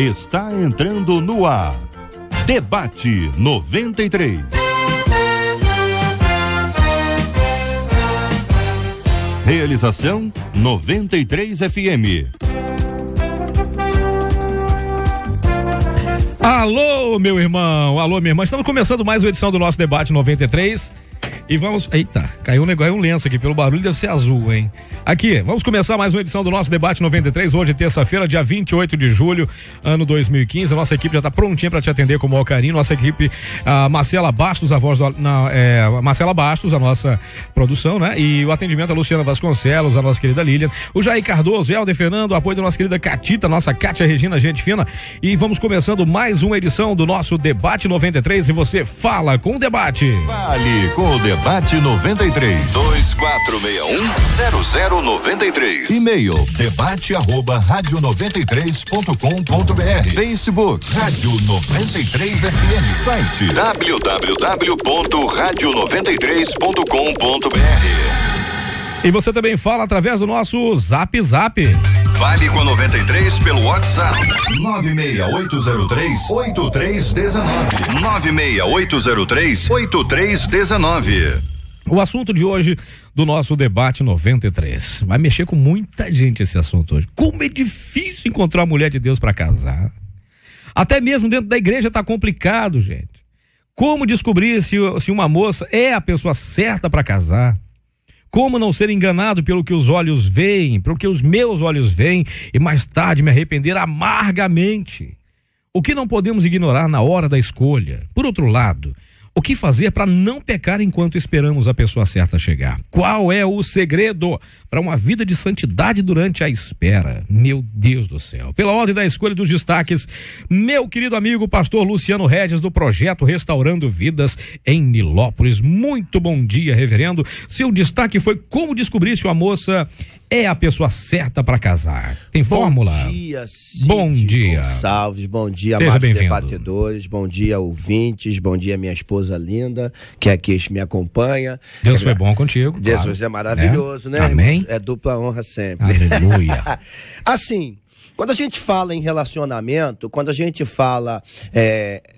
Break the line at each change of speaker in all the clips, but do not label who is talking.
está entrando no ar. Debate 93. Realização 93 FM.
Alô, meu irmão, alô, minha irmã. Estamos começando mais uma edição do nosso Debate 93. E vamos... Eita, caiu um lenço aqui pelo barulho, deve ser azul, hein? Aqui, vamos começar mais uma edição do nosso Debate 93, hoje terça-feira, dia 28 de julho, ano 2015. A nossa equipe já está prontinha para te atender com o maior carinho. Nossa equipe, a Marcela Bastos, a voz Marcela Bastos, a nossa produção, né? E o atendimento a Luciana Vasconcelos, a nossa querida Lilian, o Jair Cardoso, Helder Fernando, o apoio da nossa querida Catita, nossa Cátia Regina, gente fina. E vamos começando mais uma edição do nosso Debate 93 e você fala com o debate.
Fale com o Debate 93.
2461-0093.
E-mail debate@radio93.com.br. Facebook Rádio 93 FM. Site
www.radio93.com.br.
E você também fala através do nosso Zap Zap.
Fale com a 93 pelo WhatsApp
96803-8319.
96803-8319.
O assunto de hoje do nosso Debate 93 vai mexer com muita gente esse assunto hoje. Como é difícil encontrar uma mulher de Deus para casar. Até mesmo dentro da igreja tá complicado, gente. Como descobrir se uma moça é a pessoa certa para casar? Como não ser enganado pelo que os olhos veem, pelo que os meus olhos veem e mais tarde me arrepender amargamente? O que não podemos ignorar na hora da escolha? Por outro lado, o que fazer para não pecar enquanto esperamos a pessoa certa chegar? Qual é o segredo para uma vida de santidade durante a espera? Meu Deus do céu. Pela ordem da escolha dos destaques, meu querido amigo pastor Luciano Regis, do projeto Restaurando Vidas em Nilópolis. Muito bom dia, reverendo. Seu destaque foi como descobrir se uma moça é a pessoa certa para casar. Tem fórmula?
Bom dia, Cid
Bom dia.
Gonçalves, bom dia,
Seja
amados
bem-vindo.
debatedores, bom dia, ouvintes, bom dia, minha esposa linda, que aqui me acompanha.
Deus foi bom contigo.
Deus
claro.
é maravilhoso, né?
Amém.
É dupla honra sempre.
Aleluia.
Assim, quando a gente fala em relacionamento, quando a gente fala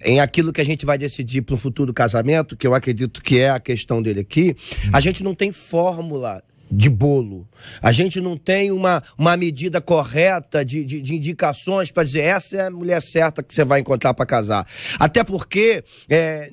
em aquilo que a gente vai decidir para um futuro casamento, que eu acredito que é a questão dele aqui, a gente não tem fórmula de bolo. A gente não tem uma medida correta de indicações para dizer essa é a mulher certa que você vai encontrar para casar. Até porque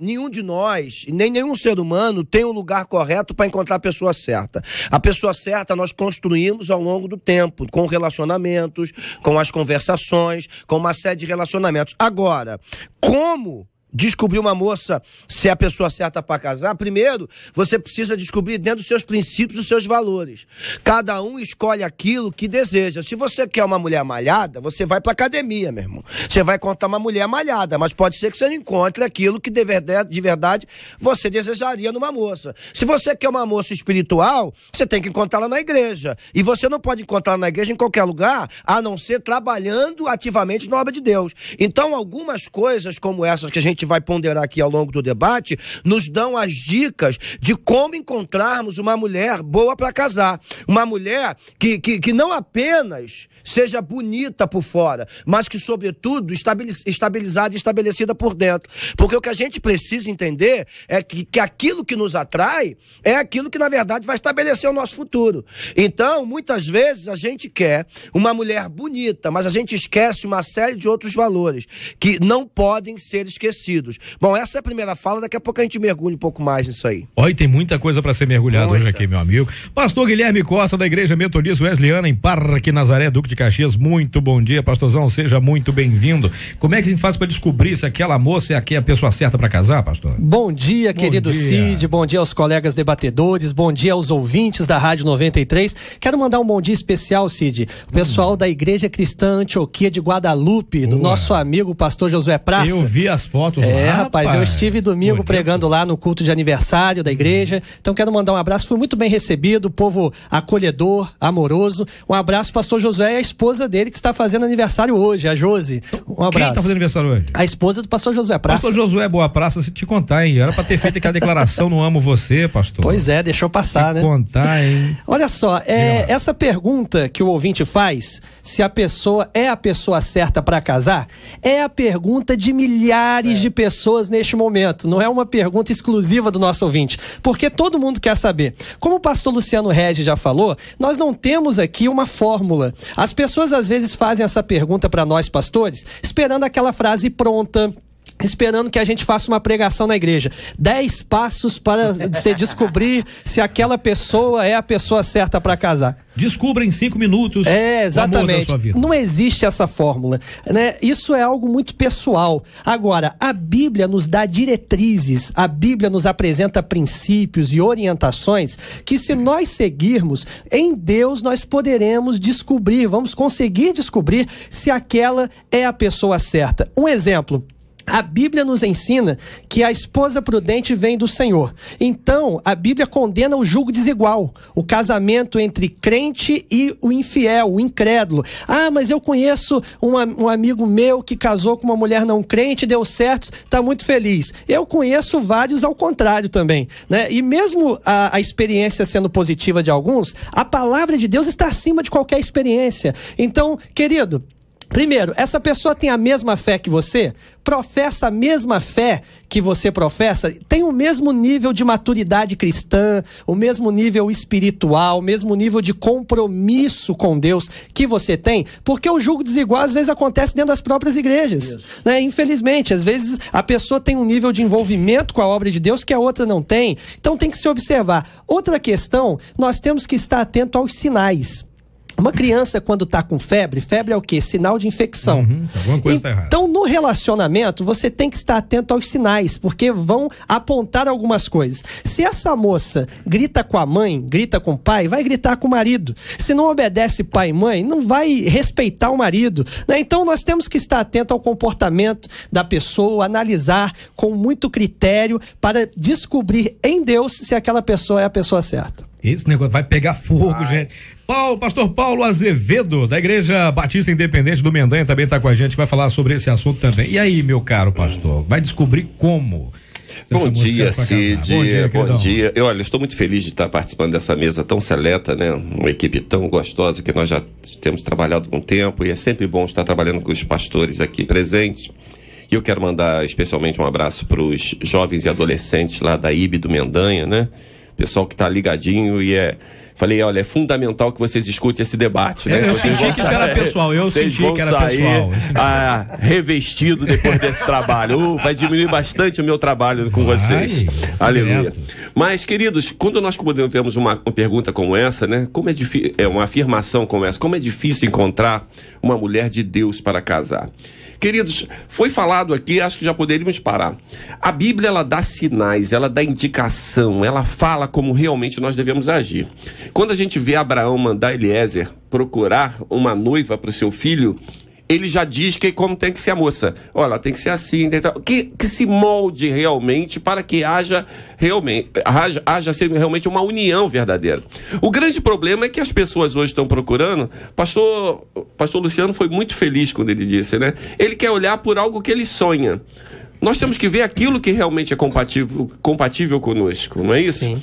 nenhum de nós, nem nenhum ser humano tem um lugar correto para encontrar a pessoa certa. A pessoa certa nós construímos ao longo do tempo, com relacionamentos, com as conversações, com uma série de relacionamentos. Agora, como descobrir uma moça se é a pessoa certa para casar? Primeiro, você precisa descobrir dentro dos seus princípios, dos seus valores. Cada um escolhe aquilo que deseja. Se você quer uma mulher malhada, você vai para academia, meu irmão. Você vai encontrar uma mulher malhada, mas pode ser que você não encontre aquilo que de verdade você desejaria numa moça. Se você quer uma moça espiritual, você tem que encontrá-la na igreja. E você não pode encontrá-la na igreja em qualquer lugar, a não ser trabalhando ativamente na obra de Deus. Então, algumas coisas como essas que a gente vai ponderar aqui ao longo do debate, nos dão as dicas de como encontrarmos uma mulher boa para casar. Uma mulher que não apenas seja bonita por fora, mas que, sobretudo, estabilizada e estabelecida por dentro. Porque o que a gente precisa entender é que aquilo que nos atrai é aquilo que, na verdade, vai estabelecer o nosso futuro. Então, muitas vezes, a gente quer uma mulher bonita, mas a gente esquece uma série de outros valores que não podem ser esquecidos. Bom, essa é a primeira fala, daqui a pouco a gente mergulha um pouco mais nisso aí.
Olha, tem muita coisa para ser mergulhado hoje aqui, meu amigo. Pastor Guilherme Costa, da Igreja Metodista Wesleyana, em Parque Nazaré, Duque de Caxias. Muito bom dia, pastorzão, seja muito bem-vindo. Como é que a gente faz para descobrir se aquela moça é a pessoa certa para casar, pastor?
Bom dia, querido Cid, bom dia aos colegas debatedores, bom dia aos ouvintes da Rádio 93. Quero mandar um bom dia especial, Cid, o pessoal da Igreja Cristã Antioquia de Guadalupe, do nosso amigo pastor Josué Praça.
Eu vi as fotos juntos lá.
Rapaz, eu estive domingo pregando lá no culto de aniversário da igreja. Então quero mandar um abraço, fui muito bem recebido, povo acolhedor, amoroso. Um abraço, pastor Josué e a esposa dele que está fazendo aniversário hoje, a Josi. Um abraço.
Quem está fazendo aniversário hoje?
A esposa do pastor Josué Praça.
Pastor Josué Boa Praça, se te contar, hein? Era para ter feito aquela declaração, não amo você, pastor.
Pois é, deixou passar, né?
Contar, hein?
Olha só, essa pergunta que o ouvinte faz, se a pessoa é a pessoa certa para casar, é a pergunta de milhares de pessoas neste momento. Não é uma pergunta exclusiva do nosso ouvinte, porque todo mundo quer saber. Como o pastor Luciano Regis já falou, nós não temos aqui uma fórmula. As pessoas às vezes fazem essa pergunta para nós pastores, esperando aquela frase pronta, esperando que a gente faça uma pregação na igreja. 10 passos para você descobrir se aquela pessoa é a pessoa certa para casar.
Descubra em 5 minutos.
Exatamente.
O amor da sua vida.
Não existe essa fórmula, né? Isso é algo muito pessoal. Agora, a Bíblia nos dá diretrizes, a Bíblia nos apresenta princípios e orientações que, se nós seguirmos, em Deus nós poderemos descobrir, vamos conseguir descobrir se aquela é a pessoa certa. Um exemplo. A Bíblia nos ensina que a esposa prudente vem do Senhor. Então, a Bíblia condena o julgo desigual, o casamento entre crente e o infiel, o incrédulo. Ah, mas eu conheço um amigo meu que casou com uma mulher não crente, deu certo, está muito feliz. Eu conheço vários ao contrário também, né? E mesmo a experiência sendo positiva de alguns, a palavra de Deus está acima de qualquer experiência. Então, querido, primeiro, essa pessoa tem a mesma fé que você? Professa a mesma fé que você professa? Tem o mesmo nível de maturidade cristã, o mesmo nível espiritual, o mesmo nível de compromisso com Deus que você tem? Porque o julgo desigual às vezes acontece dentro das próprias igrejas, né? Infelizmente, às vezes a pessoa tem um nível de envolvimento com a obra de Deus que a outra não tem. Então tem que se observar. Outra questão, nós temos que estar atento aos sinais. Uma criança, quando está com febre é o quê? Sinal de infecção.
Alguma coisa tá errada.
Então, no relacionamento, você tem que estar atento aos sinais, porque vão apontar algumas coisas. Se essa moça grita com a mãe, grita com o pai, vai gritar com o marido. Se não obedece pai e mãe, não vai respeitar o marido, né? Então, nós temos que estar atento ao comportamento da pessoa, analisar com muito critério para descobrir em Deus se aquela pessoa é a pessoa certa.
Esse negócio vai pegar fogo, gente. Pastor Paulo Azevedo, da Igreja Batista Independente do Mendanha, também está com a gente, vai falar sobre esse assunto também. E aí, meu caro pastor, vai descobrir como?
Bom dia, Cid.
Bom
dia. Eu estou muito feliz de estar participando dessa mesa tão seleta, né? Uma equipe tão gostosa que nós já temos trabalhado com tempo, e é sempre bom estar trabalhando com os pastores aqui presentes. E eu quero mandar especialmente um abraço para os jovens e adolescentes lá da IB do Mendanha, né? Pessoal que está ligadinho falei, olha, é fundamental que vocês escutem esse debate, né?
Eu senti que isso era pessoal,
revestido depois desse trabalho. Vai diminuir bastante o meu trabalho com vocês. Aleluia. Mas, queridos, quando nós temos uma pergunta como essa, né? Como é difícil, uma afirmação como essa, como é difícil encontrar uma mulher de Deus para casar. Queridos, foi falado aqui, acho que já poderíamos parar. A Bíblia, ela dá sinais, ela dá indicação, ela fala como realmente nós devemos agir. Quando a gente vê Abraão mandar Eliezer procurar uma noiva para o seu filho, ele já diz como tem que ser a moça. Olha, ela tem que ser assim, que se molde realmente para que haja realmente uma união verdadeira. O grande problema é que as pessoas hoje estão procurando. Pastor Luciano foi muito feliz quando ele disse, né? Ele quer olhar por algo que ele sonha. Nós temos que ver aquilo que realmente é compatível conosco, não é isso?
Sim.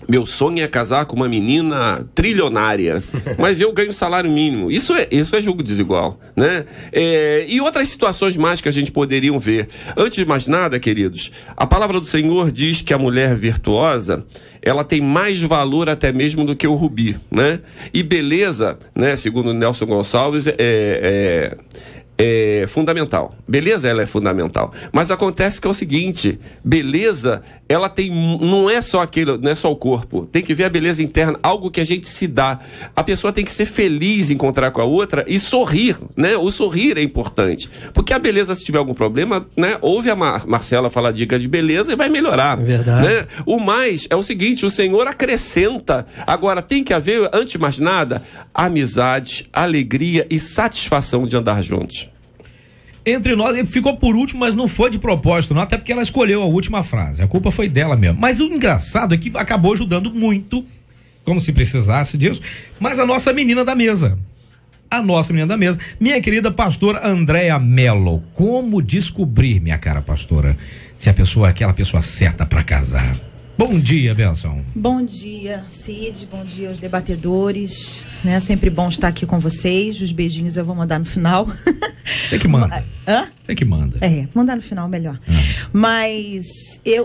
Meu sonho é casar com uma menina trilionária, mas eu ganho salário mínimo. Isso é julgo desigual, né? E outras situações mais que a gente poderia ver. Antes de mais nada, queridos, a palavra do Senhor diz que a mulher virtuosa, ela tem mais valor até mesmo do que o rubi, né? E beleza, né, segundo Nelson Gonçalves, é fundamental. Beleza, ela é fundamental. Mas acontece que é o seguinte, beleza, ela não é só o corpo. Tem que ver a beleza interna, algo que a gente se dá. A pessoa tem que ser feliz em encontrar com a outra e sorrir, né? O sorrir é importante. Porque a beleza, se tiver algum problema, né? Ouve a Marcela falar dica de beleza e vai melhorar.
É verdade.
Né? O mais é o seguinte, o Senhor acrescenta. Agora, tem que haver, antes de mais nada, amizade, alegria e satisfação de andar juntos.
Entre nós, ele ficou por último, mas não foi de propósito, não, até porque ela escolheu a última frase. A culpa foi dela mesmo. Mas o engraçado é que acabou ajudando muito, como se precisasse disso, mas a nossa menina da mesa. Minha querida pastora Andréa Mello. Como descobrir, minha cara pastora, se a pessoa é aquela pessoa certa para casar? Bom dia, Benção.
Bom dia, Cid. Bom dia aos debatedores. Né? Sempre bom estar aqui com vocês. Os beijinhos eu vou mandar no final.
Você que manda.
Hã?
Você que manda.
Mandar no final melhor. Mas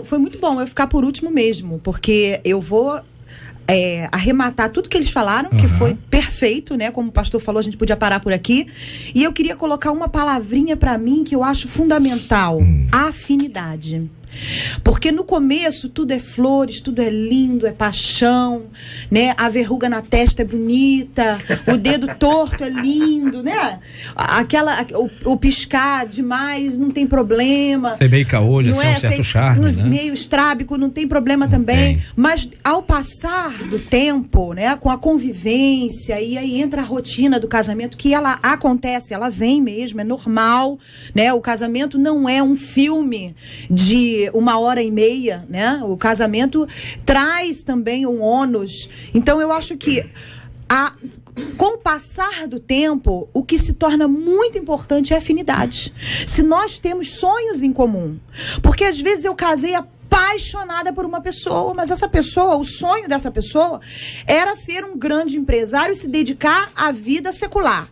foi muito bom eu ficar por último mesmo, porque eu vou arrematar tudo que eles falaram, que foi perfeito, né? Como o pastor falou, a gente podia parar por aqui. E eu queria colocar uma palavrinha para mim que eu acho fundamental: afinidade. Porque no começo tudo é flores, tudo é lindo, é paixão, né? A verruga na testa é bonita, o dedo torto é lindo, né? O piscar demais não tem problema.
Ser meio caolho, assim, um certo charme, né?
Meio estrábico, não tem problema também. Mas ao passar do tempo, né? Com a convivência, e aí entra a rotina do casamento, que ela acontece, ela vem mesmo, é normal, né? O casamento não é um filme de 1h30, né? O casamento traz também um ônus. Então eu acho que com o passar do tempo, o que se torna muito importante é a afinidade. Se nós temos sonhos em comum, porque às vezes eu casei apaixonada por uma pessoa, mas essa pessoa, o sonho dessa pessoa era ser um grande empresário e se dedicar à vida secular.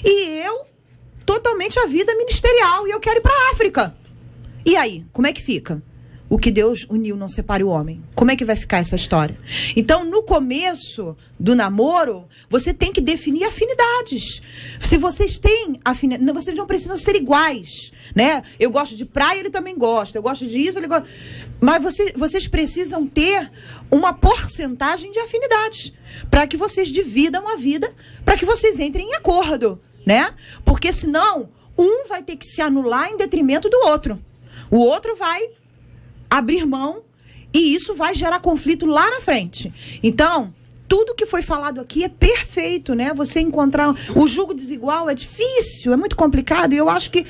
E eu totalmente à vida ministerial, e eu quero ir para a África. E aí, como é que fica? O que Deus uniu não separe o homem. Como é que vai ficar essa história? Então, no começo do namoro, você tem que definir afinidades. Se vocês têm afinidade, vocês não precisam ser iguais, né? Eu gosto de praia, ele também gosta. Eu gosto disso, ele gosta. Mas vocês precisam ter uma porcentagem de afinidades para que vocês dividam a vida, para que vocês entrem em acordo, né? Porque senão, um vai ter que se anular em detrimento do outro. O outro vai abrir mão e isso vai gerar conflito lá na frente. Então, tudo que foi falado aqui é perfeito, né? Você encontrar o jugo desigual é difícil, é muito complicado. E eu acho que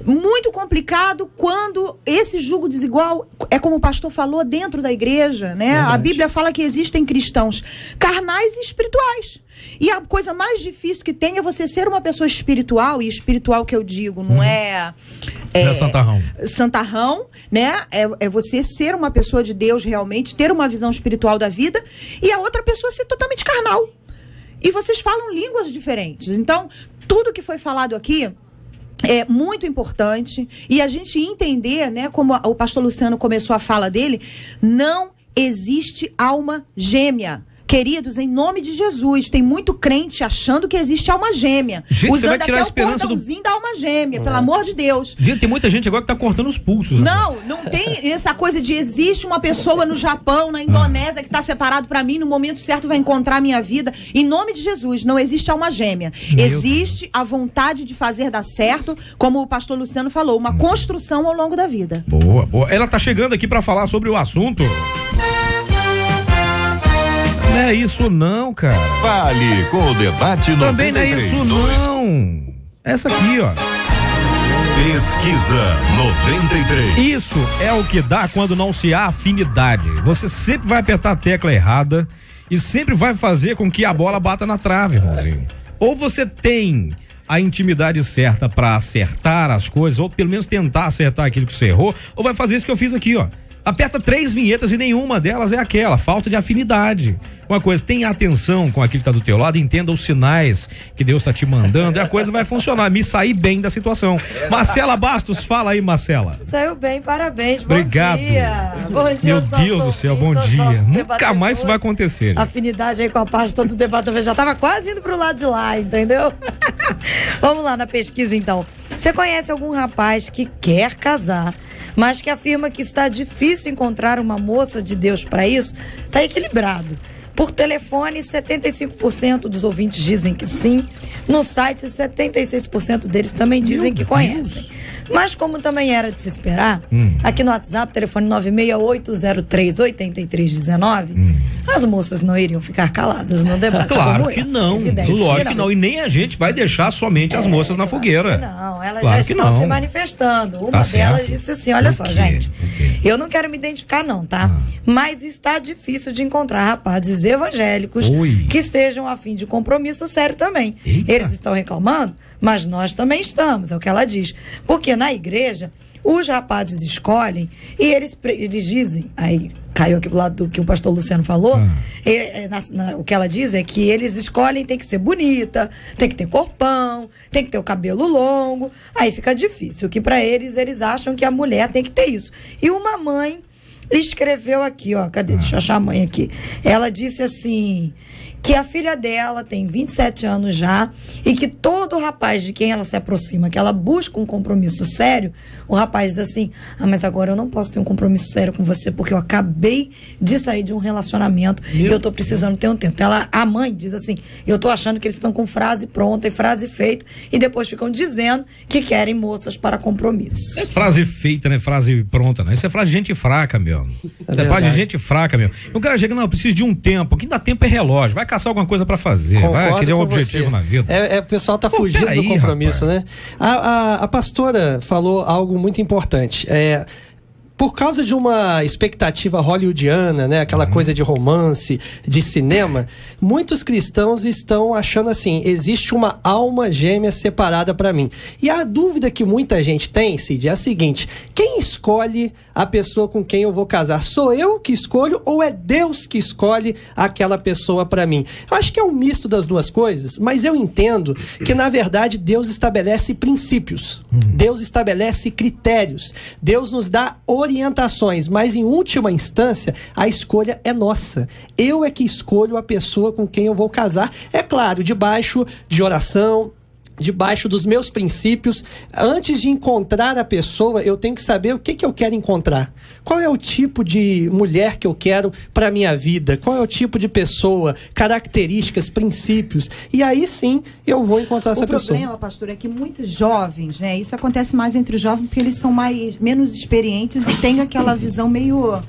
muito complicado quando esse jugo desigual é, como o pastor falou, dentro da igreja, né? A Bíblia fala que existem cristãos carnais e espirituais. E a coisa mais difícil que tem é você ser uma pessoa espiritual, e espiritual que eu digo não é santarrão, né? É você ser uma pessoa de Deus realmente, ter uma visão espiritual da vida, e a outra pessoa ser totalmente carnal. E vocês falam línguas diferentes. Então, tudo que foi falado aqui é muito importante, e a gente entender, né, como o pastor Luciano começou a fala dele, não existe alma gêmea. Queridos, em nome de Jesus, tem muito crente achando que existe alma gêmea.
Gente,
usando
vai tirar
até
a esperança
o cordãozinho da alma gêmea, pelo amor de Deus.
Gente, tem muita gente agora que tá cortando os pulsos.
Não tem essa coisa de existe uma pessoa no Japão, na Indonésia, que está separado para mim, no momento certo vai encontrar a minha vida. Em nome de Jesus, não existe alma gêmea. Existe a vontade de fazer dar certo, como o pastor Luciano falou, uma construção ao longo da vida.
Boa, boa. Ela tá chegando aqui para falar sobre o assunto. Não é isso não, cara.
Fale com o debate 93.
Também não é isso não. Essa aqui, ó.
Pesquisa 93.
Isso é o que dá quando não se há afinidade. Você sempre vai apertar a tecla errada e sempre vai fazer com que a bola bata na trave, irmãozinho. Ou você tem a intimidade certa pra acertar as coisas, ou pelo menos tentar acertar aquilo que você errou, ou vai fazer isso que eu fiz aqui, ó. Aperta 3 vinhetas e nenhuma delas é aquela, falta de afinidade. Uma coisa, tenha atenção com aquilo que tá do teu lado, entenda os sinais que Deus tá te mandando e a coisa vai funcionar, me sair bem da situação. Marcela Bastos, fala aí, Marcela.
Saiu bem, parabéns,
obrigado.
Bom dia. Bom dia.
Meu Deus do céu, bom dia. Nunca mais isso vai acontecer.
Afinidade aí com a pasta do debate, eu já tava quase indo pro lado de lá, entendeu? Vamos lá na pesquisa então. Você conhece algum rapaz que quer casar, mas que afirma que está difícil encontrar uma moça de Deus para isso? Está equilibrado. Por telefone, 75% dos ouvintes dizem que sim. No site, 76% deles também dizem que conhecem. Mas como também era de se esperar, aqui no WhatsApp, telefone 968038319, as moças não iriam ficar caladas no debate.
Claro
como
que
esse,
não,
evidente
lógico que não. E nem a gente vai deixar somente as moças na fogueira.
Não, elas
Claro
já
que
estão
não.
se manifestando. Uma
Tá
delas
certo.
disse assim, olha só,
quê?
gente,
O quê?
eu não quero me identificar não, tá? Mas está difícil de encontrar rapazes evangélicos
Oi.
que estejam a fim de compromisso sério também.
Eita.
Eles estão reclamando, mas nós também estamos, é o que ela diz. Porque na igreja, os rapazes escolhem e eles dizem, aí caiu aqui do lado do que o pastor Luciano falou, o que ela diz é que eles escolhem, tem que ser bonita, tem que ter corpão, tem que ter o cabelo longo, aí fica difícil, que pra eles acham que a mulher tem que ter isso. E uma mãe escreveu aqui, ó, cadê? Deixa eu achar a mãe aqui. Ela disse assim, que a filha dela tem 27 anos já e que todo rapaz de quem ela se aproxima, que ela busca um compromisso sério, o rapaz diz assim, mas agora eu não posso ter um compromisso sério com você porque eu acabei de sair de um relacionamento e eu tô precisando ter um tempo. Então a mãe diz assim, eu tô achando que eles estão com frase pronta e frase feita e depois ficam dizendo que querem moças para compromisso.
É frase feita, né? Frase pronta, né? Isso é frase de gente fraca, meu. Isso é frase de gente fraca, meu. O cara chega, não, eu preciso de um tempo, que ainda tempo é relógio, vai caçar alguma coisa pra fazer, vai querer um objetivo na vida.
O pessoal tá fugindo do compromisso, rapaz, né? A pastora falou algo muito importante. Por causa de uma expectativa hollywoodiana, né? Aquela coisa de romance, de cinema, muitos cristãos estão achando assim, existe uma alma gêmea separada para mim. E a dúvida que muita gente tem, Cid, é a seguinte, quem escolhe a pessoa com quem eu vou casar? Sou eu que escolho ou é Deus que escolhe aquela pessoa para mim? Eu acho que é um misto das duas coisas, mas eu entendo que, na verdade, Deus estabelece princípios, Deus estabelece critérios, Deus nos dá orientações, mas em última instância a escolha é nossa. Eu é que escolho a pessoa com quem eu vou casar, é claro, debaixo de oração, debaixo dos meus princípios. Antes de encontrar a pessoa, eu tenho que saber o que eu quero encontrar. Qual é o tipo de mulher que eu quero para minha vida? Qual é o tipo de pessoa? Características, princípios. E aí sim, eu vou encontrar essa pessoa.
O problema, pastor, é que muitos jovens, né? Isso acontece mais entre os jovens porque eles são menos experientes e têm aquela visão meio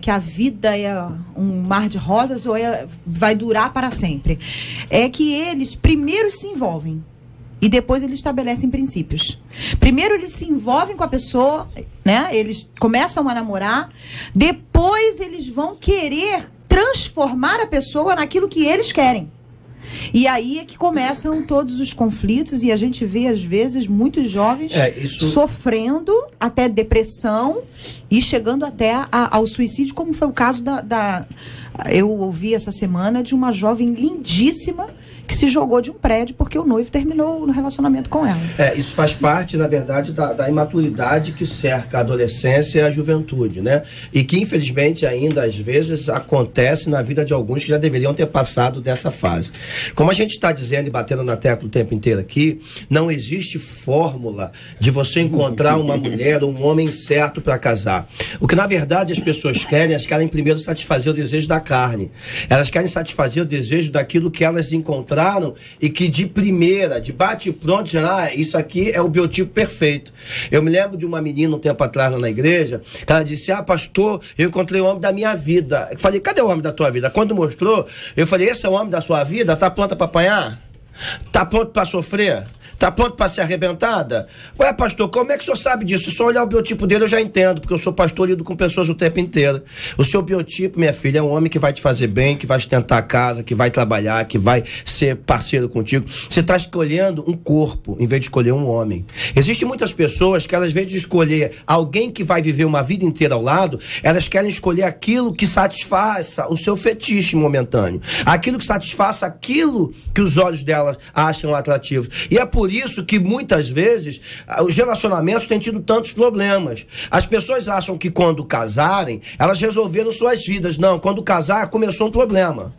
que a vida é um mar de rosas ou vai durar para sempre. É que eles primeiro se envolvem. E depois eles estabelecem princípios. Primeiro eles se envolvem com a pessoa, né? Eles começam a namorar. Depois eles vão querer transformar a pessoa naquilo que eles querem. E aí é que começam todos os conflitos e a gente vê, às vezes, muitos jovens sofrendo até depressão e chegando até ao suicídio, como foi o caso eu ouvi essa semana de uma jovem lindíssima que se jogou de um prédio porque o noivo terminou no relacionamento com ela.
Isso faz parte, na verdade, da imaturidade que cerca a adolescência e a juventude, né? E que, infelizmente, ainda, às vezes, acontece na vida de alguns que já deveriam ter passado dessa fase. Como a gente está dizendo e batendo na tecla o tempo inteiro aqui, não existe fórmula de você encontrar uma mulher ou um homem certo para casar. O que, na verdade, as pessoas querem, elas querem primeiro satisfazer o desejo da carne. Elas querem satisfazer o desejo daquilo que elas encontraram e que de primeira, de bate pronto, dizendo, isso aqui é o biotipo perfeito. Eu me lembro de uma menina um tempo atrás lá na igreja, que ela disse, pastor, eu encontrei o homem da minha vida. Eu falei, cadê o homem da tua vida? Quando mostrou, eu falei, esse é o homem da sua vida? Tá pronta para apanhar? Tá pronto para sofrer? Tá pronto para ser arrebentada? Ué, pastor, como é que o senhor sabe disso? Se só olhar o biotipo dele eu já entendo, porque eu sou pastor e lido com pessoas o tempo inteiro. O seu biotipo, minha filha, é um homem que vai te fazer bem, que vai sustentar a casa, que vai trabalhar, que vai ser parceiro contigo. Você está escolhendo um corpo em vez de escolher um homem. Existem muitas pessoas que elas, em vez de escolher alguém que vai viver uma vida inteira ao lado, elas querem escolher aquilo que satisfaça o seu fetiche momentâneo. Aquilo que satisfaça aquilo que os olhos delas acham atrativos. E é por isso que muitas vezes os relacionamentos têm tido tantos problemas. As pessoas acham que quando casarem, elas resolveram suas vidas. Não, quando casar, começou um problema.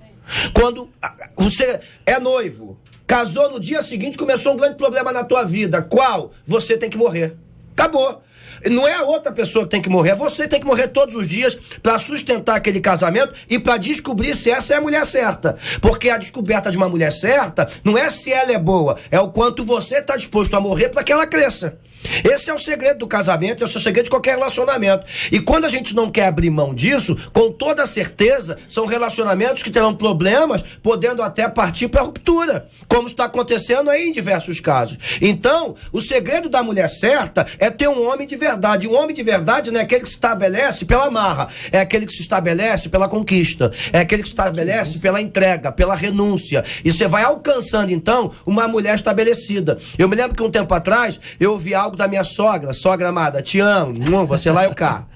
Quando você é noivo, casou no dia seguinte, começou um grande problema na tua vida. Qual? Você tem que morrer. Acabou. Não é a outra pessoa que tem que morrer, é você que tem que morrer todos os dias para sustentar aquele casamento e para descobrir se essa é a mulher certa. Porque a descoberta de uma mulher certa não é se ela é boa, é o quanto você está disposto a morrer para que ela cresça. Esse é o segredo do casamento, esse é o segredo de qualquer relacionamento. E quando a gente não quer abrir mão disso, com toda certeza, são relacionamentos que terão problemas, podendo até partir para a ruptura, como está acontecendo aí em diversos casos. Então, o segredo da mulher certa é ter um homem de verdade. E um homem de verdade não é aquele que se estabelece pela marra, é aquele que se estabelece pela conquista, é aquele que se estabelece pela entrega, pela renúncia. E você vai alcançando, então, uma mulher estabelecida. Eu me lembro que um tempo atrás, eu ouvi algo da minha sogra amada, te amo, você lá e eu cá.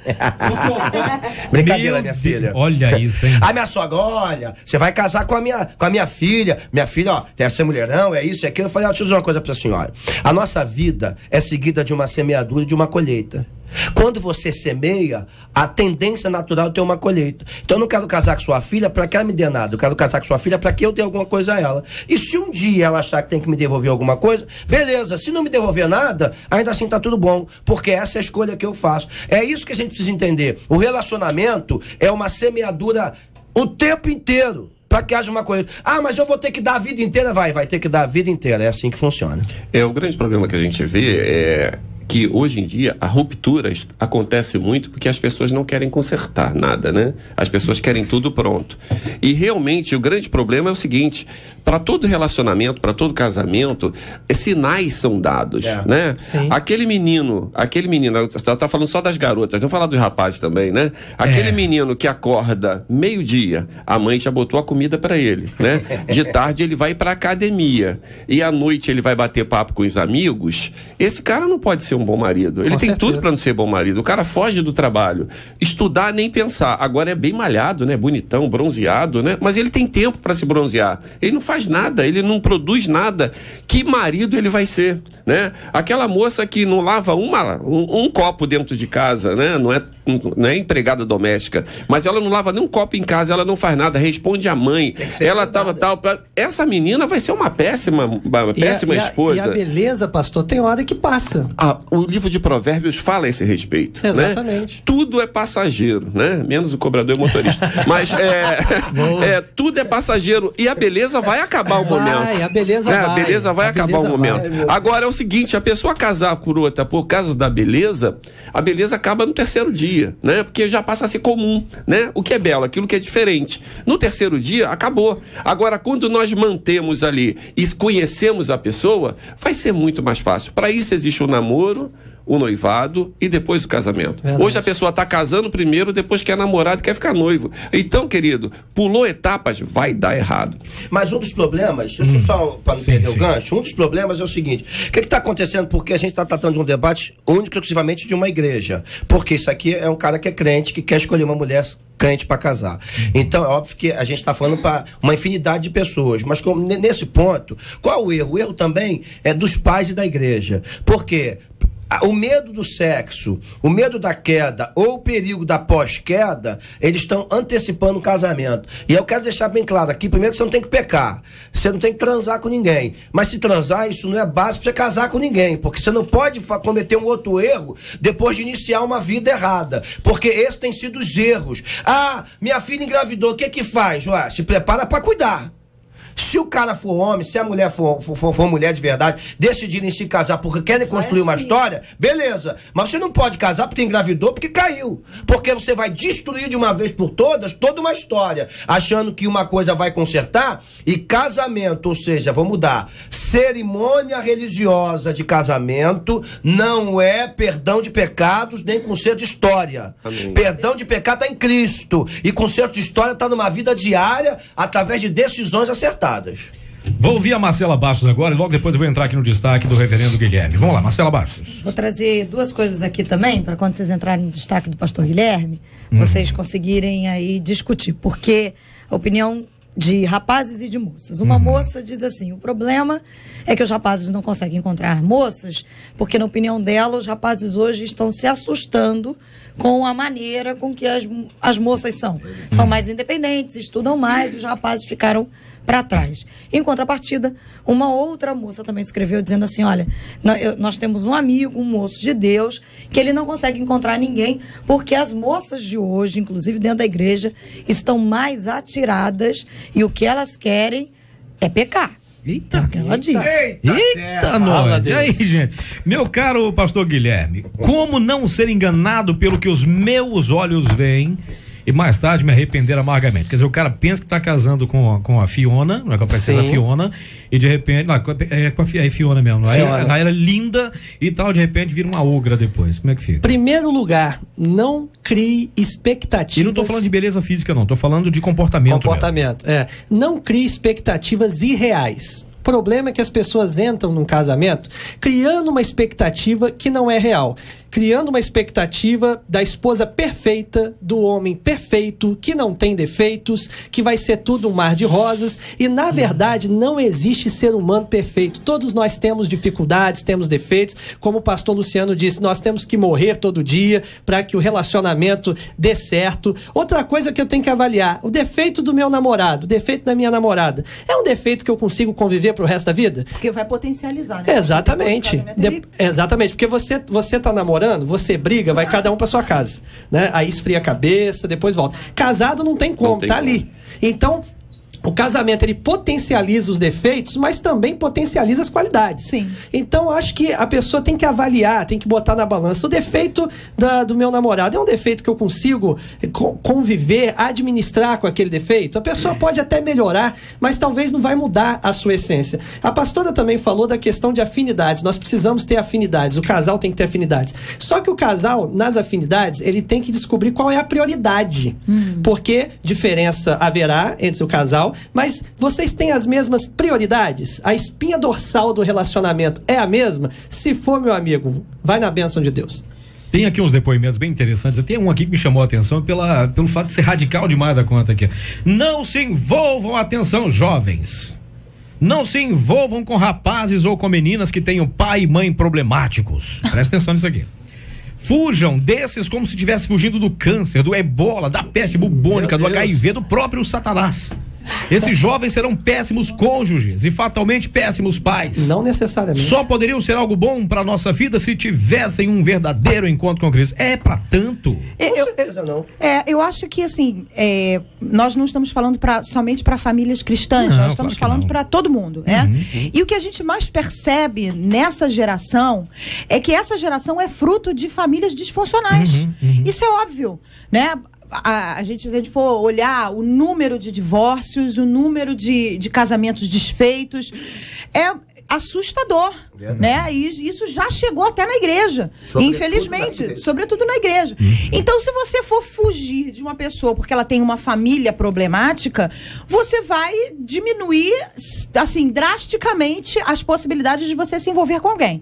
Brincadeira, minha filha.
Olha isso, hein?
A minha sogra, olha, você vai casar com a minha filha, ó, deve ser mulherão, é isso, é aquilo. Eu falei, deixa eu dizer uma coisa pra senhora. A nossa vida é seguida de uma semeadura e de uma colheita. Quando você semeia, a tendência natural é ter uma colheita. Então eu não quero casar com sua filha para que ela me dê nada. Eu quero casar com sua filha para que eu dê alguma coisa a ela. E se um dia ela achar que tem que me devolver alguma coisa, beleza. Se não me devolver nada, ainda assim tá tudo bom. Porque essa é a escolha que eu faço. É isso que a gente precisa entender. O relacionamento é uma semeadura o tempo inteiro. Para que haja uma coisa. Mas eu vou ter que dar a vida inteira? Vai ter que dar a vida inteira. É assim que funciona.
O grande problema que a gente vê é que hoje em dia a ruptura acontece muito porque as pessoas não querem consertar nada, né? As pessoas querem tudo pronto. E realmente o grande problema é o seguinte: para todo relacionamento, para todo casamento, sinais são dados, né? Sim. Aquele menino, você tá falando só das garotas, vamos falar dos rapazes também, né? Aquele menino que acorda meio-dia, a mãe já botou a comida para ele, né? De tarde ele vai para academia e à noite ele vai bater papo com os amigos. Esse cara não pode ser um bom marido. Ele tem tudo para não ser bom marido. O cara foge do trabalho. Estudar nem pensar. Agora é bem malhado, né? Bonitão, bronzeado, né? Mas ele tem tempo para se bronzear. Ele não faz nada, ele não produz nada. Que marido ele vai ser, né? Aquela moça que não lava um copo dentro de casa, né? Não é empregada doméstica, mas ela não lava nem um copo em casa, ela não faz nada, responde à mãe. Ela tal. Essa menina vai ser uma péssima esposa.
E a beleza, pastor, tem hora que passa.
O livro de Provérbios fala a esse respeito.
Exatamente.
Né? Tudo é passageiro, né? Menos o cobrador e o motorista. Mas tudo é passageiro. E a beleza vai acabar um momento.
A beleza vai
acabar um momento. Agora é o seguinte: a pessoa casar por outra por causa da beleza, a beleza acaba no terceiro dia, né? Porque já passa a ser comum, né? O que é belo, aquilo que é diferente. No terceiro dia, acabou. Agora, quando nós mantemos ali e conhecemos a pessoa, vai ser muito mais fácil. Para isso existe o namoro, o noivado e depois o casamento. Verdade. Hoje a pessoa está casando primeiro, depois quer namorado e quer ficar noivo. Então, querido, pulou etapas, vai dar errado.
Mas um dos problemas, só para não perder o gancho, um dos problemas é o seguinte: o que está acontecendo? Porque a gente está tratando de um debate único e exclusivamente de uma igreja. Porque isso aqui é um cara que é crente, que quer escolher uma mulher crente para casar. Então é óbvio que a gente está falando para uma infinidade de pessoas, mas nesse ponto, qual o erro? O erro também é dos pais e da igreja. Por quê? O medo do sexo, o medo da queda ou o perigo da pós-queda, eles estão antecipando o casamento. E eu quero deixar bem claro aqui, primeiro, que você não tem que pecar, você não tem que transar com ninguém. Mas se transar, isso não é base para você casar com ninguém, porque você não pode cometer um outro erro depois de iniciar uma vida errada, porque esses têm sido os erros. Minha filha engravidou, o que faz? Se prepara para cuidar. Se o cara for homem, se a mulher for mulher de verdade, decidirem se casar porque querem construir uma história, beleza. Mas você não pode casar porque engravidou, porque caiu. Porque você vai destruir de uma vez por todas toda uma história, achando que uma coisa vai consertar. E casamento, ou seja, vou mudar, cerimônia religiosa de casamento não é perdão de pecados nem conserto de história. Amém. Perdão de pecado está em Cristo. E conserto de história está numa vida diária através de decisões acertadas.
Vou ouvir a Marcela Bastos agora e logo depois eu vou entrar aqui no destaque do reverendo Guilherme. Vamos lá, Marcela Bastos.
Vou trazer duas coisas aqui também, para quando vocês entrarem no destaque do pastor Guilherme, vocês conseguirem aí discutir, porque a opinião de rapazes e de moças. Uma moça diz assim: o problema é que os rapazes não conseguem encontrar moças, porque, na opinião dela, os rapazes hoje estão se assustando com a maneira com que as moças são. São mais independentes, estudam mais, e os rapazes ficaram para trás. Em contrapartida, uma outra moça também escreveu dizendo assim: olha, nós temos um amigo, um moço de Deus, que ele não consegue encontrar ninguém, porque as moças de hoje, inclusive dentro da igreja, estão mais atiradas, e o que elas querem é pecar.
Eita,
é o que ela diz.
Eita, nós. E aí, gente? Meu caro pastor Guilherme, como não ser enganado pelo que os meus olhos veem e mais tarde me arrepender amargamente? Quer dizer, o cara pensa que tá casando com a Fiona, não é com a princesa Fiona, e de repente, não, é com a Fiona mesmo, ela era linda e tal, de repente vira uma ogra depois. Como é que fica?
Primeiro lugar, não crie expectativas.
E não tô falando de beleza física, não, tô falando de comportamento.
Comportamento, mesmo. Não crie expectativas irreais. O problema é que as pessoas entram num casamento criando uma expectativa que não é real. Criando uma expectativa da esposa perfeita, do homem perfeito, que não tem defeitos, que vai ser tudo um mar de rosas. E, na verdade, não existe ser humano perfeito. Todos nós temos dificuldades, temos defeitos. Como o pastor Luciano disse, nós temos que morrer todo dia para que o relacionamento dê certo. Outra coisa que eu tenho que avaliar: o defeito do meu namorado, o defeito da minha namorada, é um defeito que eu consigo conviver pro resto da vida?
Porque vai potencializar, né?
Exatamente. Exatamente, porque você tá namorando, você briga, vai cada um pra sua casa, né? Aí esfria a cabeça, depois volta. Casado não tem como, tá ali. Então, o casamento, ele potencializa os defeitos, mas também potencializa as qualidades.
Sim.
Então, acho que a pessoa tem que avaliar, tem que botar na balança. O defeito do meu namorado é um defeito que eu consigo conviver, administrar com aquele defeito. A pessoa pode até melhorar, mas talvez não vai mudar a sua essência. A pastora também falou da questão de afinidades. Nós precisamos ter afinidades. O casal tem que ter afinidades. Só que o casal, nas afinidades, ele tem que descobrir qual é a prioridade. Porque diferença haverá entre o casal, mas vocês têm as mesmas prioridades? A espinha dorsal do relacionamento é a mesma? Se for, meu amigo, vai na bênção de Deus.
Tem aqui uns depoimentos bem interessantes. Tem um aqui que me chamou a atenção pelo fato de ser radical demais da conta aqui. Não se envolvam, atenção, jovens. Não se envolvam com rapazes ou com meninas que tenham pai e mãe problemáticos. Presta atenção nisso aqui. Fujam desses como se estivesse fugindo do câncer, do ebola, da peste bubônica, do HIV, do próprio Satanás. Esses jovens serão péssimos cônjuges e fatalmente péssimos pais.
Não necessariamente.
Só poderiam ser algo bom para nossa vida se tivessem um verdadeiro encontro com Cristo. É para tanto?
Eu acho que assim, nós não estamos falando somente para famílias cristãs,
não,
nós estamos falando para todo mundo, né? E o que a gente mais percebe nessa geração é que essa geração é fruto de famílias disfuncionais. Isso é óbvio, né? Se a gente for olhar o número de divórcios, o número de casamentos desfeitos, é assustador, né? E isso já chegou até na igreja, infelizmente, sobretudo na igreja. Então, se você for fugir de uma pessoa porque ela tem uma família problemática, você vai diminuir, assim, drasticamente as possibilidades de você se envolver com alguém.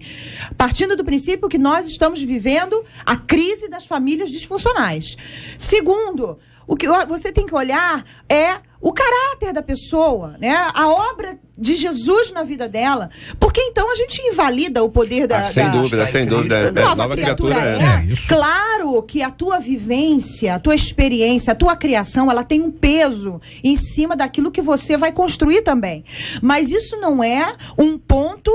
Partindo do princípio que nós estamos vivendo a crise das famílias disfuncionais. Segundo, o que você tem que olhar é o caráter da pessoa, né? A obra de Jesus na vida dela, porque então a gente invalida o poder
sem dúvida,
nova criatura
isso.
Claro que a tua vivência, a tua experiência, a tua criação, ela tem um peso em cima daquilo que você vai construir também, mas isso não é um ponto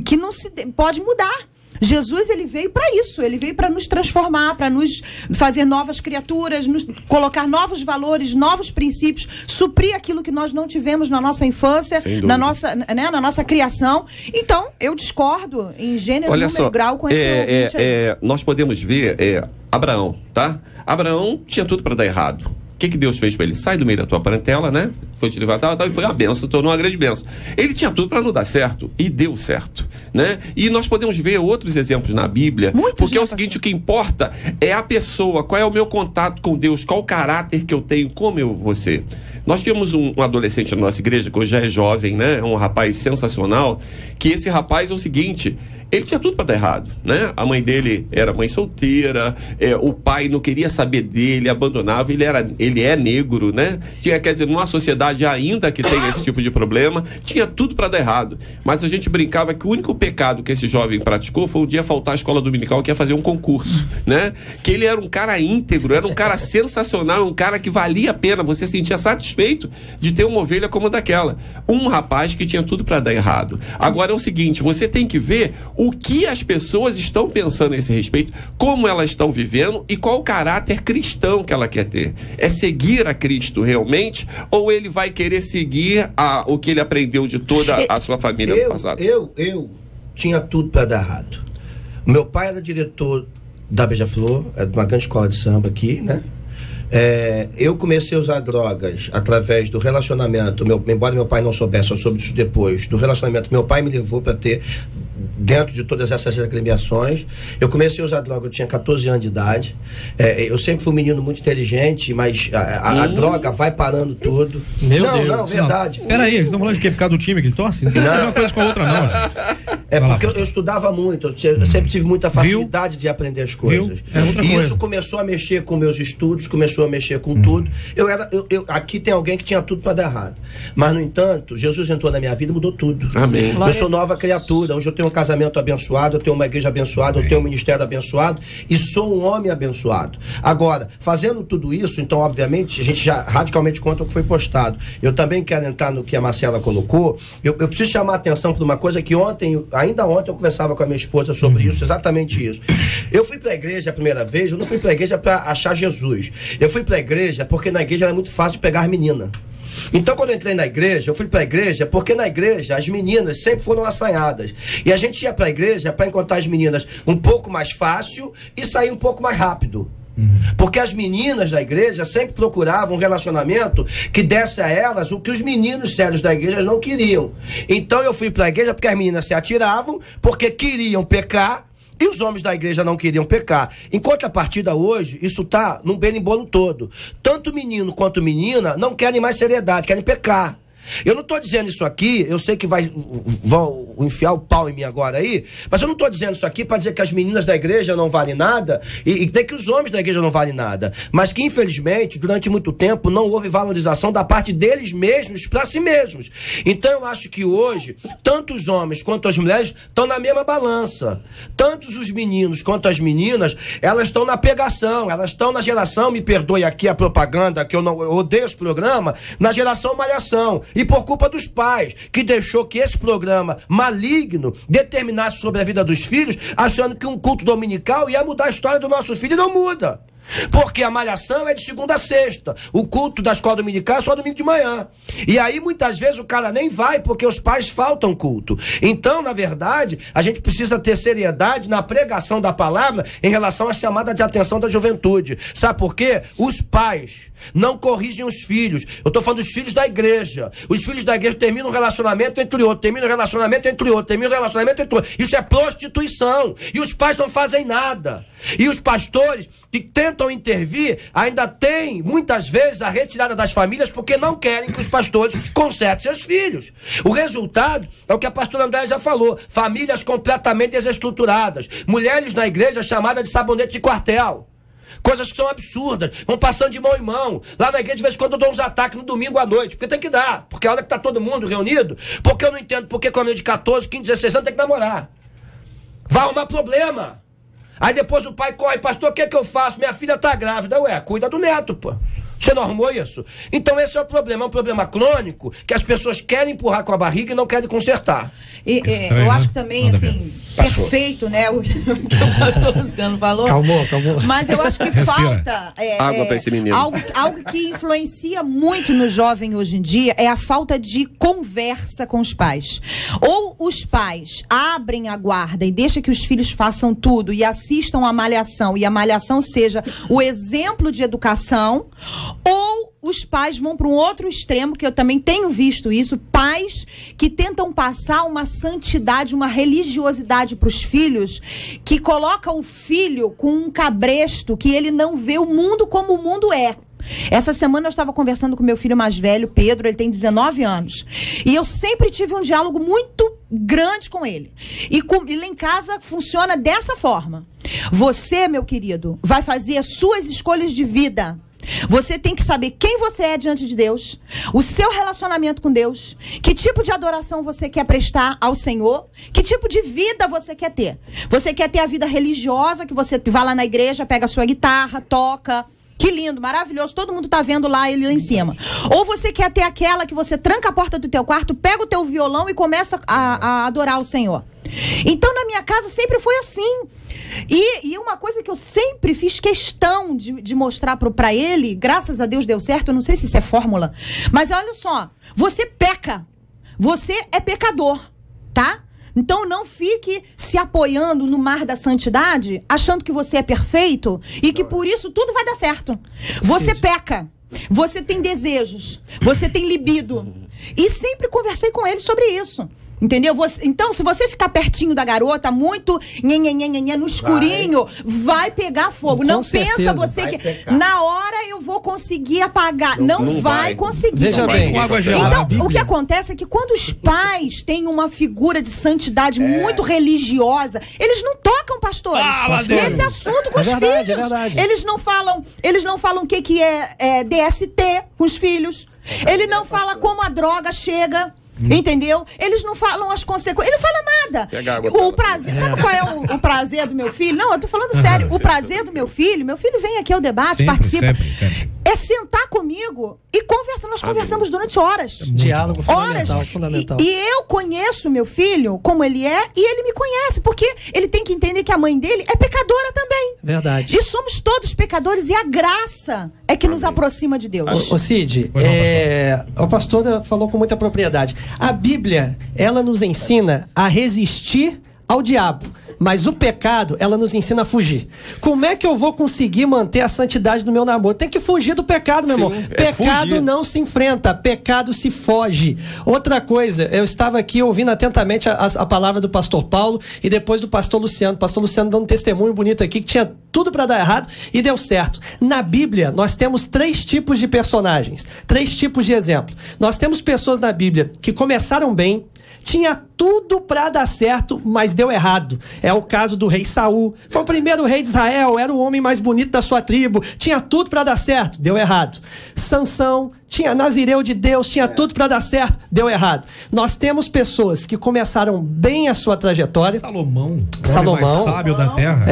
que não se pode mudar. Jesus, ele veio para isso, ele veio para nos transformar, para nos fazer novas criaturas, nos colocar novos valores, novos princípios, suprir aquilo que nós não tivemos na nossa infância, na nossa criação. Então, eu discordo em gênero, número, grau com esse ouvinte aí.
Nós podemos ver Abraão, tá? Abraão tinha tudo para dar errado. O que Deus fez para ele? Sai do meio da tua parentela, né? Foi te levantar, e foi uma benção, tornou uma grande benção. Ele tinha tudo para não dar certo e deu certo, né? E nós podemos ver outros exemplos na Bíblia, porque é o seguinte: o que importa é a pessoa, qual é o meu contato com Deus, qual o caráter que eu tenho, como eu vou ser. Nós tínhamos um adolescente na nossa igreja, que hoje já é jovem, né? Um rapaz sensacional, que esse rapaz é o seguinte: ele tinha tudo para dar errado, né? A mãe dele era mãe solteira, o pai não queria saber dele, abandonava, ele ele é negro, né? Quer dizer, numa sociedade ainda que tem esse tipo de problema, tinha tudo para dar errado. Mas a gente brincava que o único pecado que esse jovem praticou foi um dia faltar à escola dominical, que ia fazer um concurso, né? Que ele era um cara íntegro, era um cara sensacional, um cara que valia a pena, você sentia satisfeito de ter uma ovelha como daquela. Um rapaz que tinha tudo para dar errado. Agora é o seguinte, você tem que ver o que as pessoas estão pensando a esse respeito, como elas estão vivendo e qual o caráter cristão que ela quer ter. É seguir a Cristo realmente, ou ele vai querer seguir o que ele aprendeu de toda a sua família no passado?
Eu tinha tudo para dar errado. Meu pai era diretor da Beija-Flor, era de uma grande escola de samba aqui, né? Eu comecei a usar drogas através do relacionamento, embora meu pai não soubesse, eu soube disso depois, do relacionamento meu pai me levou para ter, dentro de todas essas agremiações. Eu comecei a usar droga, eu tinha 14 anos de idade. Eu sempre fui um menino muito inteligente, mas a droga vai parando tudo.
Meu Deus.
Não, verdade.
Peraí, eles estão falando de quê? Por causa do time que ele torce? Não tem nada a ver uma coisa com a outra, não, gente.
Porque eu estudava muito, eu sempre tive muita facilidade de aprender as coisas. E isso começou a mexer com meus estudos, começou a mexer com tudo. Aqui tem alguém que tinha tudo para dar errado. Mas, no entanto, Jesus entrou na minha vida e mudou tudo.
Amém.
Eu sou nova criatura. Hoje eu tenho um casamento abençoado, eu tenho uma igreja abençoada, eu tenho um ministério abençoado e sou um homem abençoado. Agora, fazendo tudo isso, então, obviamente, a gente já radicalmente contra o que foi postado. Eu também quero entrar no que a Marcela colocou. Eu preciso chamar a atenção para uma coisa que ainda ontem eu conversava com a minha esposa sobre isso, exatamente isso. Eu fui para a igreja a primeira vez, eu não fui para a igreja para achar Jesus. Eu fui para a igreja porque na igreja era muito fácil de pegar menina. Então, quando eu entrei na igreja, eu fui para a igreja porque na igreja as meninas sempre foram assanhadas. E a gente ia para a igreja para encontrar as meninas um pouco mais fácil e sair um pouco mais rápido. Porque as meninas da igreja sempre procuravam um relacionamento que desse a elas o que os meninos sérios da igreja não queriam. Então eu fui para a igreja porque as meninas se atiravam, porque queriam pecar, e os homens da igreja não queriam pecar. Em contrapartida, hoje, isso está num berimbolo todo. Tanto menino quanto menina não querem mais seriedade, querem pecar. Eu não estou dizendo isso aqui, eu sei que vão enfiar o pau em mim agora aí, mas eu não estou dizendo isso aqui para dizer que as meninas da igreja não valem nada e nem que os homens da igreja não valem nada, mas que infelizmente durante muito tempo não houve valorização da parte deles mesmos para si mesmos. Então eu acho que hoje tanto os homens quanto as mulheres estão na mesma balança, tanto os meninos quanto as meninas, elas estão na pegação, elas estão na geração, me perdoe aqui a propaganda, que eu odeio esse programa, na geração malhação. E por culpa dos pais, que deixou que esse programa maligno determinasse sobre a vida dos filhos, achando que um culto dominical ia mudar a história do nosso filho, e não muda. Porque a malhação é de segunda a sexta. O culto da escola dominical é só domingo de manhã. E aí, muitas vezes, o cara nem vai porque os pais faltam culto. Então, na verdade, a gente precisa ter seriedade na pregação da palavra em relação à chamada de atenção da juventude. Sabe por quê? Os pais não corrigem os filhos. Eu estou falando dos filhos da igreja. Os filhos da igreja terminam um relacionamento entre outro, terminam um relacionamento entre outro, terminam um relacionamento entre outro. Isso é prostituição. E os pais não fazem nada. E os pastores que tentam intervir ainda têm, muitas vezes, a retirada das famílias porque não querem que os pastores consertem seus filhos. O resultado é o que a pastora Andréia já falou. Famílias completamente desestruturadas. Mulheres na igreja chamadas de sabonete de quartel. Coisas que são absurdas, vão passando de mão em mão. Lá na igreja, de vez em quando, eu dou uns ataques no domingo à noite, porque tem que dar, porque é a hora que tá todo mundo reunido, porque eu não entendo porque com a menina de 14, 15, 16 anos tem que namorar. Vai arrumar problema. Aí depois o pai corre, pastor, o que é que eu faço? Minha filha tá grávida. Ué, cuida do neto, pô. Você não arrumou isso? Então esse é o problema, é um problema crônico que as pessoas querem empurrar com a barriga e não querem consertar.
Eu acho que também, assim, perfeito, né, o que o pastor Luciano falou.
Calmou.
Mas eu acho que falta
água para esse menino.
Algo que influencia muito no jovem hoje em dia é a falta de conversa com os pais. Ou os pais abrem a guarda e deixam que os filhos façam tudo e assistam a malhação, e a malhação seja o exemplo de educação, ou os pais vão para um outro extremo, que eu também tenho visto isso, pais que tentam passar uma santidade, uma religiosidade para os filhos, que coloca o filho com um cabresto, que ele não vê o mundo como o mundo é. Essa semana eu estava conversando com meu filho mais velho, Pedro, ele tem 19 anos. E eu sempre tive um diálogo muito grande com ele. E lá em casa funciona dessa forma. Você, meu querido, vai fazer as suas escolhas de vida. Você tem que saber quem você é diante de Deus, o seu relacionamento com Deus, que tipo de adoração você quer prestar ao Senhor, que tipo de vida você quer ter. Você quer ter a vida religiosa, que você vai lá na igreja, pega a sua guitarra, toca. Que lindo, maravilhoso, todo mundo tá vendo ele lá em cima. Ou você quer ter aquela que você tranca a porta do teu quarto, pega o teu violão e começa a adorar o Senhor. Então, na minha casa sempre foi assim. E uma coisa que eu sempre fiz questão de mostrar para ele, graças a Deus deu certo, eu não sei se isso é fórmula, mas olha só, você peca, você é pecador, tá? Então não fique se apoiando no mar da santidade, achando que você é perfeito e que por isso tudo vai dar certo. Você peca, você tem desejos, você tem libido. E sempre conversei com ele sobre isso. Entendeu? Então, se você ficar pertinho da garota, muito no escurinho, vai pegar fogo. Não pensa você que na hora eu vou conseguir apagar. Não vai conseguir.
Veja bem.
Então, o que acontece é que quando os pais têm uma figura de santidade muito religiosa, eles não tocam, pastores, nesse assunto com os filhos. É verdade. Eles não falam o que é DST com os filhos. Ele não fala como a droga chega. Entendeu? Eles não falam as consequências. Ele não fala nada. O prazer, sabe qual é o prazer do meu filho? Não, eu tô falando sério. O prazer do meu filho vem aqui ao debate, participa. Sempre. É sentar comigo e conversar. Nós conversamos durante horas.
Diálogo fundamental.
E eu conheço meu filho como ele é e ele me conhece, porque ele tem que entender que a mãe dele é pecadora também.
Verdade.
E somos todos pecadores e a graça é que nos aproxima de Deus.
Ô Cid, a pastora falou com muita propriedade. A Bíblia, ela nos ensina a resistir ao diabo, mas o pecado, ela nos ensina a fugir. Como é que eu vou conseguir manter a santidade do meu namoro? Tem que fugir do pecado, meu irmão. Pecado não se enfrenta, pecado se foge. Outra coisa, eu estava aqui ouvindo atentamente a palavra do pastor Paulo e depois do pastor Luciano. Pastor Luciano dando um testemunho bonito aqui que tinha tudo para dar errado e deu certo. Na Bíblia, nós temos 3 tipos de personagens, 3 tipos de exemplo. Nós temos pessoas na Bíblia que começaram bem, tinha tudo para dar certo, mas deu errado. É o caso do rei Saul. Foi o primeiro rei de Israel, era o homem mais bonito da sua tribo, tinha tudo para dar certo, deu errado. Sansão, tinha Nazireu de Deus, tinha tudo para dar certo, deu errado. Nós temos pessoas que começaram bem a sua trajetória.
Salomão, mais sábio da terra.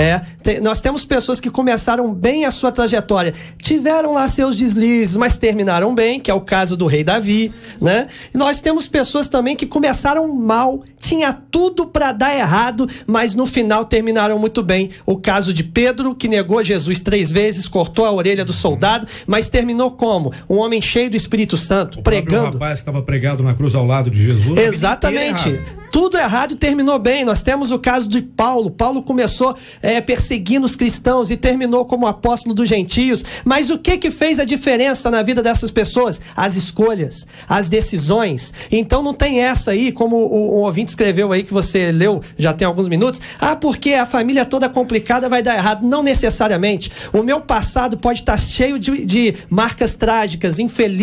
Nós temos pessoas que começaram bem a sua trajetória, tiveram lá seus deslizes, mas terminaram bem, que é o caso do rei Davi, né? E nós temos pessoas também que começaram mal, tinha tudo para dar errado, mas no final terminaram muito bem. O caso de Pedro, que negou Jesus 3 vezes, cortou a orelha do soldado, mas terminou como? Um homem cheio do Espírito Santo, pregando.
O rapaz que estava pregado na cruz ao lado de Jesus.
Exatamente. Tudo errado e terminou bem. Nós temos o caso de Paulo. Paulo começou perseguindo os cristãos e terminou como apóstolo dos gentios. Mas o que fez a diferença na vida dessas pessoas? As escolhas, as decisões. Então não tem essa aí, como o ouvinte escreveu aí, que você leu já tem alguns minutos. Porque a família toda complicada vai dar errado. Não necessariamente. O meu passado pode estar cheio de marcas trágicas, infelizes,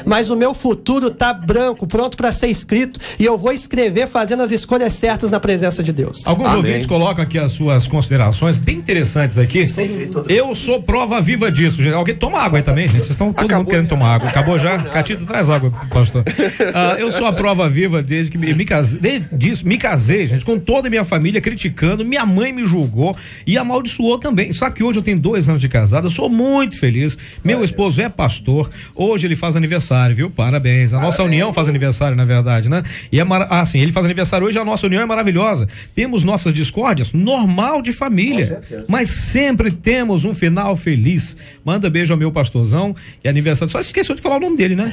mas o meu futuro está branco, pronto para ser escrito, e eu vou escrever fazendo as escolhas certas na presença de Deus.
Alguns ouvintes colocam aqui as suas considerações bem interessantes aqui. Eu sou prova viva disso. Alguém toma água aí também, gente. Vocês estão todo mundo querendo tomar água. Acabou já? Catita, traz água, pastor. Eu sou a prova viva desde que me casei, gente, com toda a minha família criticando. Minha mãe me julgou e amaldiçoou também. Sabe que hoje eu tenho 2 anos de casado, eu sou muito feliz. Meu esposo é pastor. Hoje ele faz aniversário, viu? Parabéns. A nossa união faz aniversário, na verdade, né? E sim, ele faz aniversário hoje, a nossa união é maravilhosa. Temos nossas discórdias, normal de família, mas sempre temos um final feliz. Manda beijo ao meu pastorzão e aniversário. Só esqueceu de falar o nome dele, né?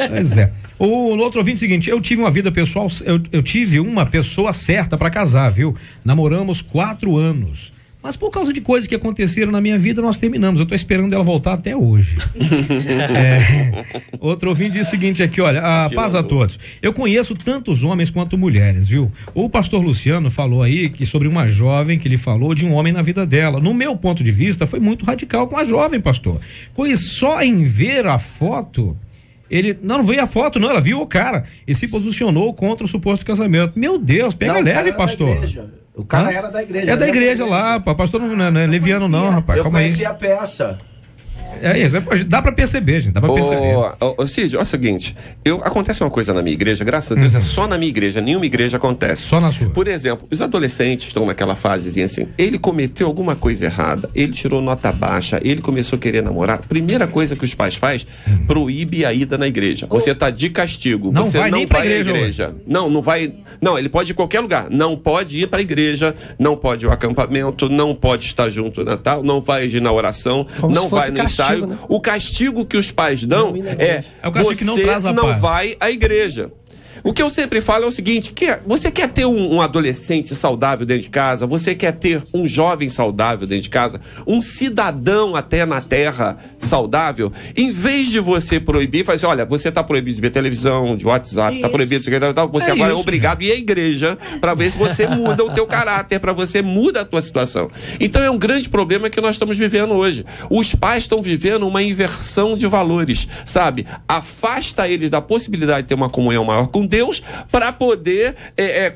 Pois é. O outro ouvinte é o seguinte: eu tive uma vida pessoal, eu tive uma pessoa certa para casar, viu? Namoramos 4 anos. Mas por causa de coisas que aconteceram na minha vida, nós terminamos. Eu tô esperando ela voltar até hoje. Outro ouvinte diz o seguinte aqui, olha, paz a todos. Eu conheço tantos homens quanto mulheres, viu? O pastor Luciano falou aí que sobre uma jovem que ele falou de um homem na vida dela. No meu ponto de vista, foi muito radical com a jovem, pastor. Pois só em ver a foto... Ele não veio a foto, não, ela viu o cara e se posicionou contra o suposto casamento. Meu Deus, pega leve, pastor.
O cara era da igreja.
É da igreja lá, pastor não é leviano não, rapaz.
Eu conheci a peça.
isso, dá pra perceber, gente, dá pra perceber.
Cid, olha o seguinte, acontece uma coisa na minha igreja, graças a Deus, é só na minha igreja, nenhuma igreja acontece.
Só na sua.
Por exemplo, os adolescentes estão naquela fasezinha assim, ele cometeu alguma coisa errada, ele tirou nota baixa, ele começou a querer namorar, primeira coisa que os pais fazem, proíbe a ida na igreja. Você tá de castigo,
não
você
vai
não
nem pra
vai à igreja. Não vai, não, ele pode ir em qualquer lugar, não pode ir pra igreja, não pode ir ao acampamento, não pode estar junto no Natal, não vai ir na oração,
como
não vai no
castigo,
ensaio.
né?
O castigo que os pais dão é
o castigo que não traz a paz.
Vai à igreja. O que eu sempre falo é o seguinte, você quer ter um adolescente saudável dentro de casa, você quer ter um jovem saudável dentro de casa, um cidadão até na terra saudável, em vez de você proibir, faz assim, olha, você está proibido de ver televisão, de WhatsApp, está proibido de você agora é obrigado a ir à igreja para ver se você muda o teu caráter, para você muda a tua situação. Então é um grande problema que nós estamos vivendo hoje. Os pais estão vivendo uma inversão de valores, sabe? Afasta eles da possibilidade de ter uma comunhão maior com Deus para poder,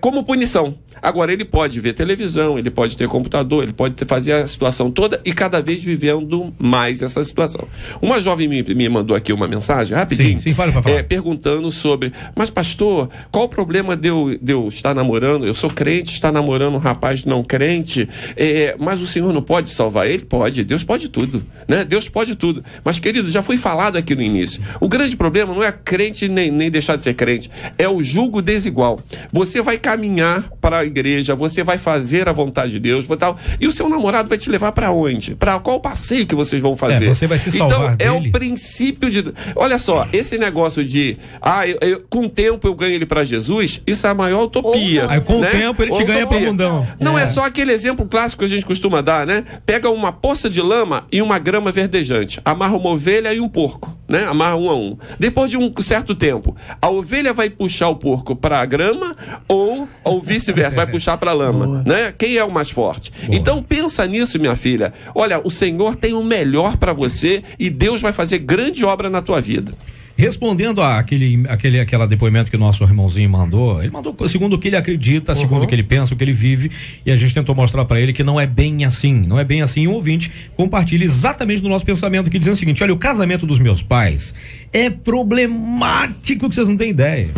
como punição. Agora, ele pode ver televisão, ele pode ter computador, ele pode fazer a situação toda e cada vez vivendo mais essa situação. Uma jovem me mandou aqui uma mensagem, rapidinho,
sim, fala pra falar.
Perguntando sobre, mas pastor, qual o problema de eu estar namorando? Eu sou crente, estar namorando um rapaz não crente, mas o Senhor não pode salvar ele? Pode, Deus pode tudo, né? Deus pode tudo. Mas, querido, já foi falado aqui no início, o grande problema não é crente nem deixar de ser crente, é o julgo desigual. Você vai caminhar para a igreja, você vai fazer a vontade de Deus, e o seu namorado vai te levar para onde? Para qual passeio que vocês vão fazer?
Você vai se salvar
então,
dele.
O princípio de... Olha só, esse negócio de com o tempo eu ganho ele para Jesus, isso é a maior utopia.
Aí, com o tempo ele te ganha pro mundão.
Não é só aquele exemplo clássico que a gente costuma dar, né? Pega uma poça de lama e uma grama verdejante, amarra uma ovelha e um porco, né? Amarra um a um. Depois de um certo tempo, a ovelha vai puxar o porco para a grama ou vice-versa, vai puxar para a lama, né? Quem é o mais forte? Boa. Então pensa nisso, minha filha. Olha, o Senhor tem o melhor para você e Deus vai fazer grande obra na tua vida.
Respondendo aquela depoimento que o nosso irmãozinho mandou, ele mandou segundo o que ele acredita, segundo o que ele pensa, o que ele vive, e a gente tentou mostrar para ele que não é bem assim, não é bem assim. E o ouvinte compartilha exatamente do nosso pensamento aqui, dizendo o seguinte: olha, o casamento dos meus pais é problemático que vocês não têm ideia.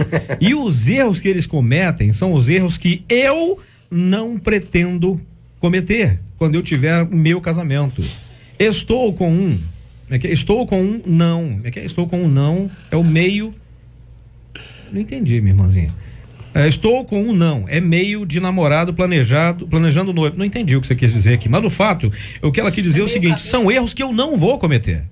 E os erros que eles cometem são os erros que eu não pretendo cometer quando eu tiver o meu casamento. Estou com um não. Estou com um não é o meio. Não entendi, minha irmãzinha. Estou com um não. É meio de namorado planejando noivo. Não entendi o que você quis dizer aqui. Mas no fato, o que ela quis dizer é o seguinte: são erros que eu não vou cometer.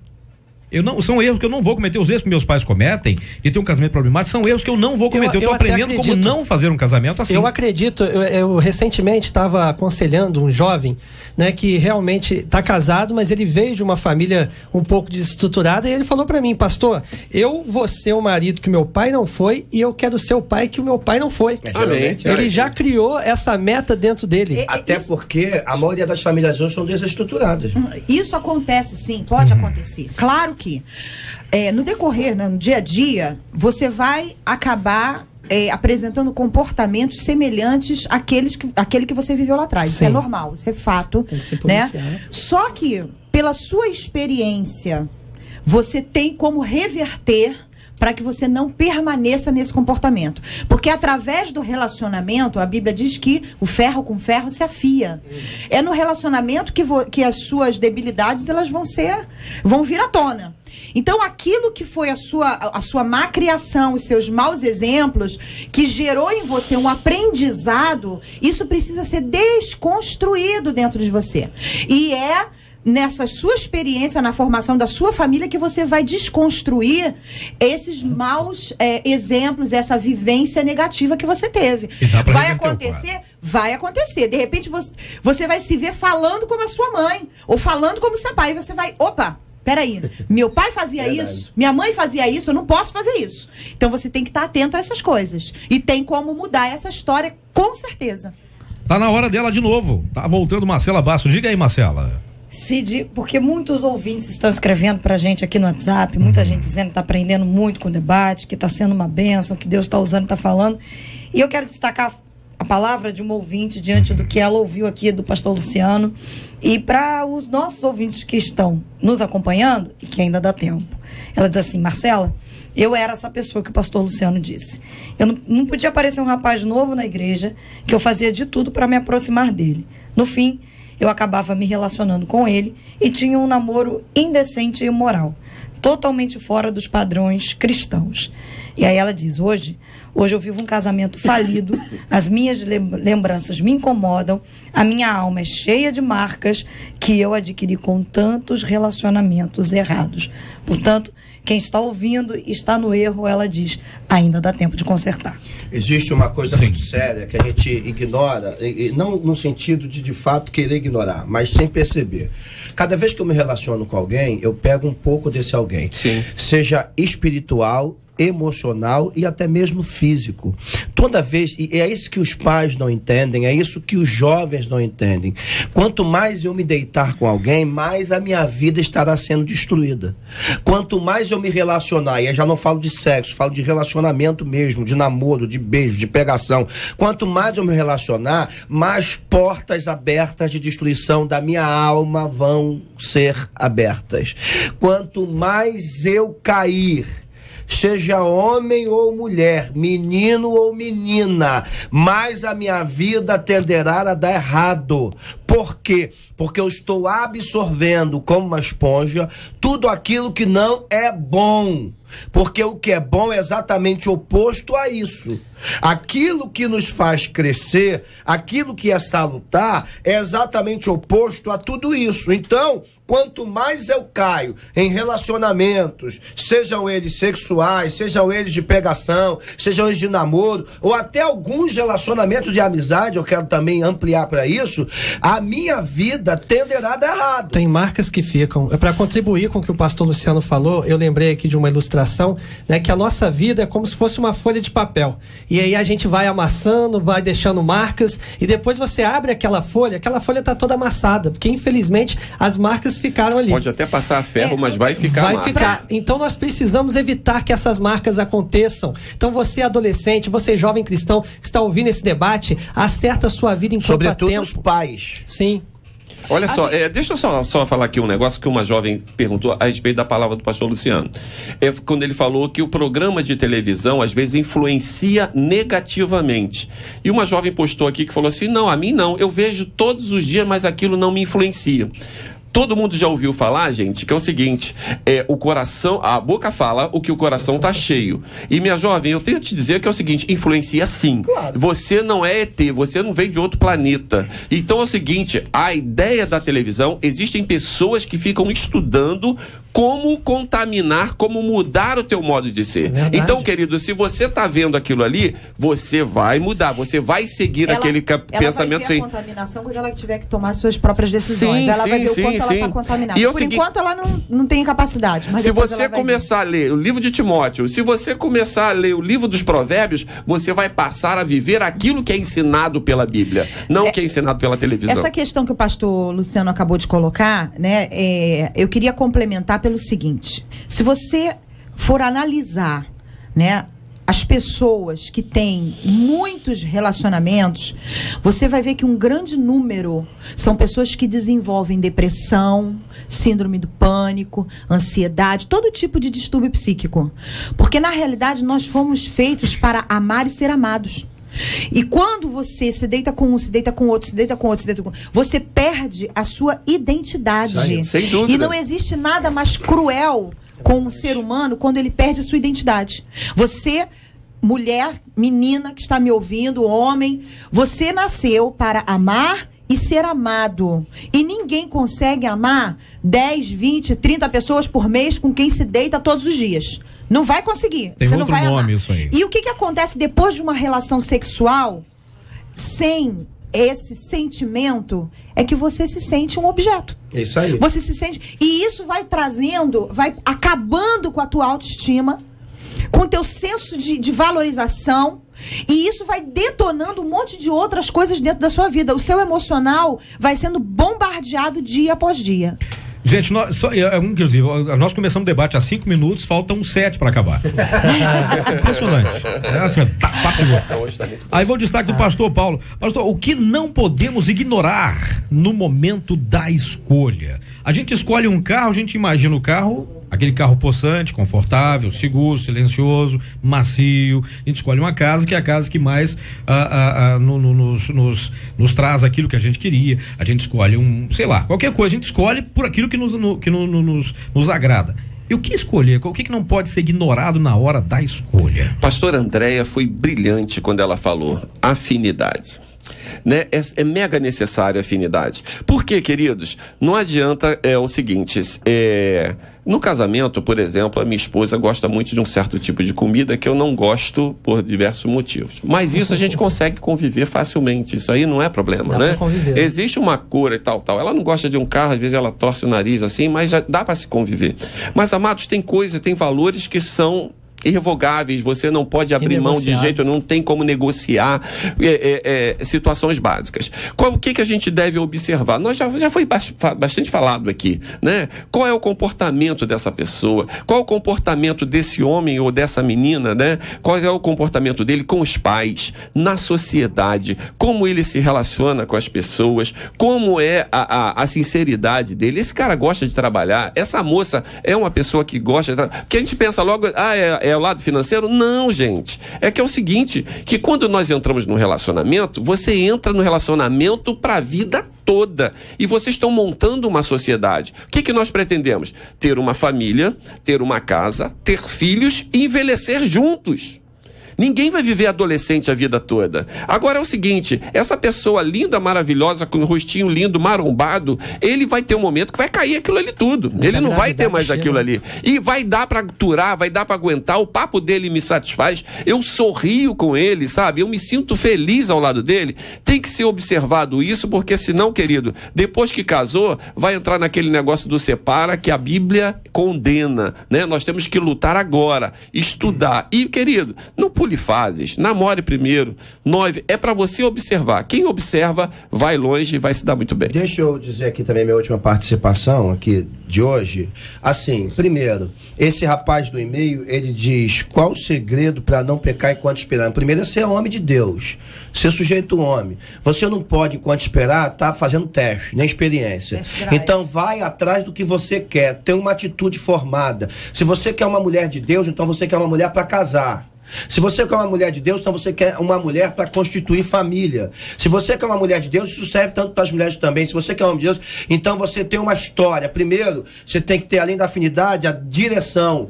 São erros que eu não vou cometer. Os erros que meus pais cometem de ter um casamento problemático são erros que eu não vou cometer. Eu estou aprendendo como não fazer um casamento assim.
Eu acredito, eu recentemente estava aconselhando um jovem, né, que realmente está casado, mas ele veio de uma família um pouco desestruturada, e ele falou para mim: pastor, eu vou ser o marido que o meu pai não foi e eu quero ser o pai que o meu pai não foi.
Amém.
Ele já criou essa meta dentro dele.
Até porque a maioria das famílias hoje são desestruturadas.
Isso acontece, sim, pode acontecer. Claro que no decorrer, né, no dia a dia, você vai acabar apresentando comportamentos semelhantes àquele que você viveu lá atrás. Sim. Isso é normal, isso é fato, né? Só que, pela sua experiência, você tem como reverter para que você não permaneça nesse comportamento. Porque através do relacionamento, a Bíblia diz que o ferro com ferro se afia. É no relacionamento que as suas debilidades elas vão vir à tona. Então, aquilo que foi a sua má criação, os seus maus exemplos, que gerou em você um aprendizado, isso precisa ser desconstruído dentro de você. E nessa sua experiência, na formação da sua família, que você vai desconstruir esses maus exemplos, essa vivência negativa que você teve. Vai acontecer? Vai acontecer. De repente, você vai se ver falando como a sua mãe, ou falando como seu pai, e você vai, opa, peraí, meu pai fazia isso, minha mãe fazia isso, eu não posso fazer isso. Então você tem que estar atento a essas coisas. E tem como mudar essa história, com certeza.
Tá na hora dela de novo. Tá voltando Marcela Basso. Diga aí, Marcela.
Cid, porque muitos ouvintes estão escrevendo pra gente aqui no WhatsApp, muita gente dizendo que tá aprendendo muito com o debate, que tá sendo uma bênção, que Deus tá usando e tá falando. E eu quero destacar a palavra de uma ouvinte diante do que ela ouviu aqui do pastor Luciano. E para os nossos ouvintes que estão nos acompanhando, e que ainda dá tempo. Ela diz assim: Marcela, eu era essa pessoa que o pastor Luciano disse. Eu não podia aparecer um rapaz novo na igreja, que eu fazia de tudo para me aproximar dele. No fim, eu acabava me relacionando com ele e tinha um namoro indecente e imoral, totalmente fora dos padrões cristãos. E aí ela diz: hoje eu vivo um casamento falido, as minhas lembranças me incomodam, a minha alma é cheia de marcas que eu adquiri com tantos relacionamentos errados. Portanto, quem está ouvindo está no erro, ela diz, ainda dá tempo de consertar.
Existe uma coisa muito séria que a gente ignora, e não no sentido de fato querer ignorar, mas sem perceber. Cada vez que eu me relaciono com alguém, eu pego um pouco desse alguém.
Sim.
Seja espiritual, emocional e até mesmo físico. Toda vez, e é isso que os pais não entendem, é isso que os jovens não entendem. Quanto mais eu me deitar com alguém, mais a minha vida estará sendo destruída. Quanto mais eu me relacionar, e eu já não falo de sexo, falo de relacionamento mesmo, de namoro, de beijo, de pegação. Quanto mais eu me relacionar, mais portas abertas de destruição da minha alma vão ser abertas. Quanto mais eu cair, seja homem ou mulher, menino ou menina, mais a minha vida tenderá a dar errado. Por quê? Porque eu estou absorvendo como uma esponja tudo aquilo que não é bom. Porque o que é bom é exatamente oposto a isso. Aquilo que nos faz crescer, aquilo que é salutar, é exatamente oposto a tudo isso. Então, quanto mais eu caio em relacionamentos, sejam eles sexuais, sejam eles de pegação, sejam eles de namoro, ou até alguns relacionamentos de amizade, eu quero também ampliar para isso, a minha vida tenderá a dar errado.
Tem marcas que ficam. Para contribuir com o que o pastor Luciano falou, eu lembrei aqui de uma ilustração, né, que a nossa vida é como se fosse uma folha de papel. E aí a gente vai amassando, vai deixando marcas, e depois você abre aquela folha está toda amassada, porque infelizmente as marcas ficaram ali.
Pode até passar a ferro, mas vai ficar.
Vai ficar. Então nós precisamos evitar que essas marcas aconteçam. Então você adolescente, você jovem cristão que está ouvindo esse debate, acerta a sua vida enquanto
sobretudo
há tempo.
Os pais.
Sim.
Olha só, deixa eu só falar aqui um negócio que uma jovem perguntou a respeito da palavra do pastor Luciano. Quando ele falou que o programa de televisão às vezes influencia negativamente. E uma jovem postou aqui que falou assim: não, a mim não, eu vejo todos os dias, mas aquilo não me influencia. Todo mundo já ouviu falar, gente, que é o seguinte: o coração, a boca fala o que o coração tá cheio. E minha jovem, eu tenho que te dizer que é o seguinte: influencia sim. Claro. Você não é ET, você não veio de outro planeta. Então é o seguinte: a ideia da televisão, existem pessoas que ficam estudando como contaminar, como mudar o teu modo de ser. Verdade. Então, querido, se você tá vendo aquilo ali, você vai mudar, você vai seguir aquele pensamento.
Ela vai ver a contaminação quando ela tiver que tomar suas próprias decisões.
Sim,
ela vai ver o quanto ela está contaminada.
E
por enquanto ela não tem capacidade. Mas
se você começar a ler o livro de Timóteo, se você começar a ler o livro dos Provérbios, você vai passar a viver aquilo que é ensinado pela Bíblia, não o que é ensinado pela televisão.
Essa questão que o pastor Luciano acabou de colocar, né, eu queria complementar pelo seguinte: se você for analisar, né, as pessoas que têm muitos relacionamentos, você vai ver que um grande número são pessoas que desenvolvem depressão, síndrome do pânico, ansiedade, todo tipo de distúrbio psíquico. Porque, na realidade, nós fomos feitos para amar e ser amados. E quando você se deita com um, se deita com outro, se deita com outro, se deita com outro, você perde a sua identidade.
Sem dúvida.
E não existe nada mais cruel com um ser humano quando ele perde a sua identidade. Você, mulher, menina que está me ouvindo, homem, você nasceu para amar e ser amado. E ninguém consegue amar 10, 20, 30 pessoas por mês com quem se deita todos os dias. Não vai conseguir.
Tem
você
outro
não vai
nome
amar.
Isso aí.
E o que acontece depois de uma relação sexual sem esse sentimento é que você se sente um objeto.
É isso aí.
Você se sente... E isso vai trazendo, vai acabando com a tua autoestima, com o teu senso de valorização, e isso vai detonando um monte de outras coisas dentro da sua vida. O seu emocional vai sendo bombardeado dia após dia.
Gente, nós começamos o debate há 5 minutos, faltam 7 para acabar. Impressionante. É assim, Aí vou o destaque do pastor Paulo. Pastor, o que não podemos ignorar no momento da escolha? A gente escolhe um carro, a gente imagina o carro, aquele carro possante, confortável, seguro, silencioso, macio. A gente escolhe uma casa que é a casa que mais nos traz aquilo que a gente queria. A gente escolhe qualquer coisa, a gente escolhe por aquilo que nos agrada. E o que escolher? O que não pode ser ignorado na hora da escolha?
Pastora Andréia foi brilhante quando ela falou afinidade. Né? É mega necessária a afinidade. Por quê, queridos? Não adianta, o seguinte, no casamento, por exemplo, a minha esposa gosta muito de um certo tipo de comida que eu não gosto por diversos motivos. Mas isso a gente consegue conviver facilmente. Isso aí não é problema, né? Existe uma cura e tal. Ela não gosta de um carro, às vezes ela torce o nariz assim, mas já dá para se conviver. Mas, amados, tem valores que são irrevogáveis, você não pode abrir mão de jeito, não tem como negociar situações básicas. O que a gente deve observar? Nós já foi bastante falado aqui, né? Qual é o comportamento dessa pessoa? Qual é o comportamento desse homem ou dessa menina, né? Qual é o comportamento dele com os pais, na sociedade, como ele se relaciona com as pessoas, como é a sinceridade dele. Esse cara gosta de trabalhar, essa moça é uma pessoa que gosta de trabalhar, porque a gente pensa logo, é o lado financeiro? Não, gente. É que é o seguinte, que quando nós entramos no relacionamento, você entra no relacionamento para a vida toda. E vocês estão montando uma sociedade. O que nós pretendemos? Ter uma família, ter uma casa, ter filhos e envelhecer juntos. Ninguém vai viver adolescente a vida toda. Agora é o seguinte, essa pessoa linda, maravilhosa, com um rostinho lindo, marombado, ele vai ter um momento que vai cair aquilo ali tudo. Ele não vai ter mais aquilo ali. E vai dar para aturar, vai dar para aguentar, o papo dele me satisfaz, eu sorrio com ele, sabe? Eu me sinto feliz ao lado dele. Tem que ser observado isso, porque senão, querido, depois que casou, vai entrar naquele negócio do separa que a Bíblia condena, né? Nós temos que lutar agora, estudar. E, querido, não pule fases, namore primeiro, noive, é para você observar. Quem observa vai longe e vai se dar muito bem.
Deixa eu dizer aqui também minha última participação aqui de hoje. Assim, primeiro, esse rapaz do e-mail, ele diz, qual o segredo para não pecar enquanto esperando? Primeiro é ser homem de Deus, ser sujeito homem. Você não pode, enquanto esperar, estar fazendo teste, nem experiência. Então vai atrás do que você quer, ter uma atitude formada. Se você quer uma mulher de Deus, então você quer uma mulher para casar. Se você quer uma mulher de Deus, então você quer uma mulher para constituir família. Se você quer uma mulher de Deus, isso serve tanto para as mulheres também. Se você quer um homem de Deus, então você tem uma história. Primeiro, você tem que ter, além da afinidade, a direção.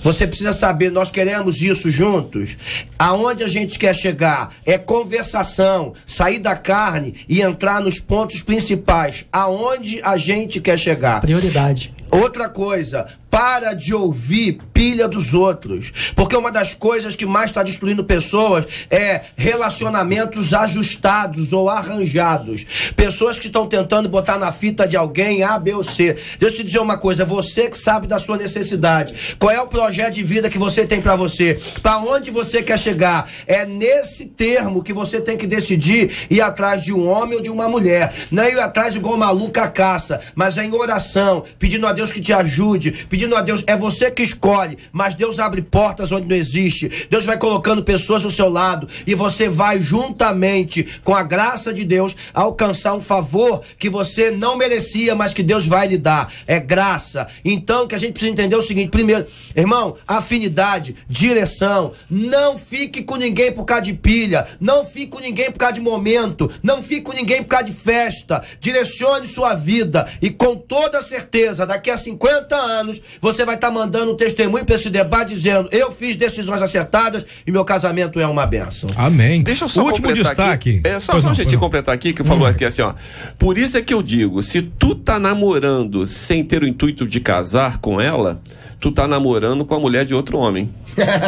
Você precisa saber, nós queremos isso juntos. Aonde a gente quer chegar é conversação, sair da carne e entrar nos pontos principais. Aonde a gente quer chegar.
Prioridade.
Outra coisa, para de ouvir pilha dos outros, porque uma das coisas que mais está destruindo pessoas é relacionamentos ajustados ou arranjados, pessoas que estão tentando botar na fita de alguém A, B ou C. Deixa eu te dizer uma coisa, você que sabe da sua necessidade, qual é o projeto de vida que você tem para você, para onde você quer chegar, é nesse termo que você tem que decidir ir atrás de um homem ou de uma mulher, não é ir atrás igual maluca caça, mas é em oração, pedindo a Deus que te ajude, pedindo a Deus, é você que escolhe, mas Deus abre portas onde não existe, Deus vai colocando pessoas ao seu lado e você vai juntamente com a graça de Deus alcançar um favor que você não merecia, mas que Deus vai lhe dar, é graça. Então que a gente precisa entender o seguinte, primeiro, irmão, afinidade, direção, não fique com ninguém por causa de pilha, não fique com ninguém por causa de momento, não fique com ninguém por causa de festa, direcione sua vida e com toda certeza, daqui a 50 anos, você vai estar mandando um testemunho para esse debate dizendo, eu fiz decisões acertadas e meu casamento é uma bênção.
Amém.
Deixa eu só
último destaque.
Aqui. Só um jeitinho completar aqui, que falou aqui assim, ó. Por isso é que eu digo, se tu tá namorando sem ter o intuito de casar com ela, tu tá namorando com a mulher de outro homem.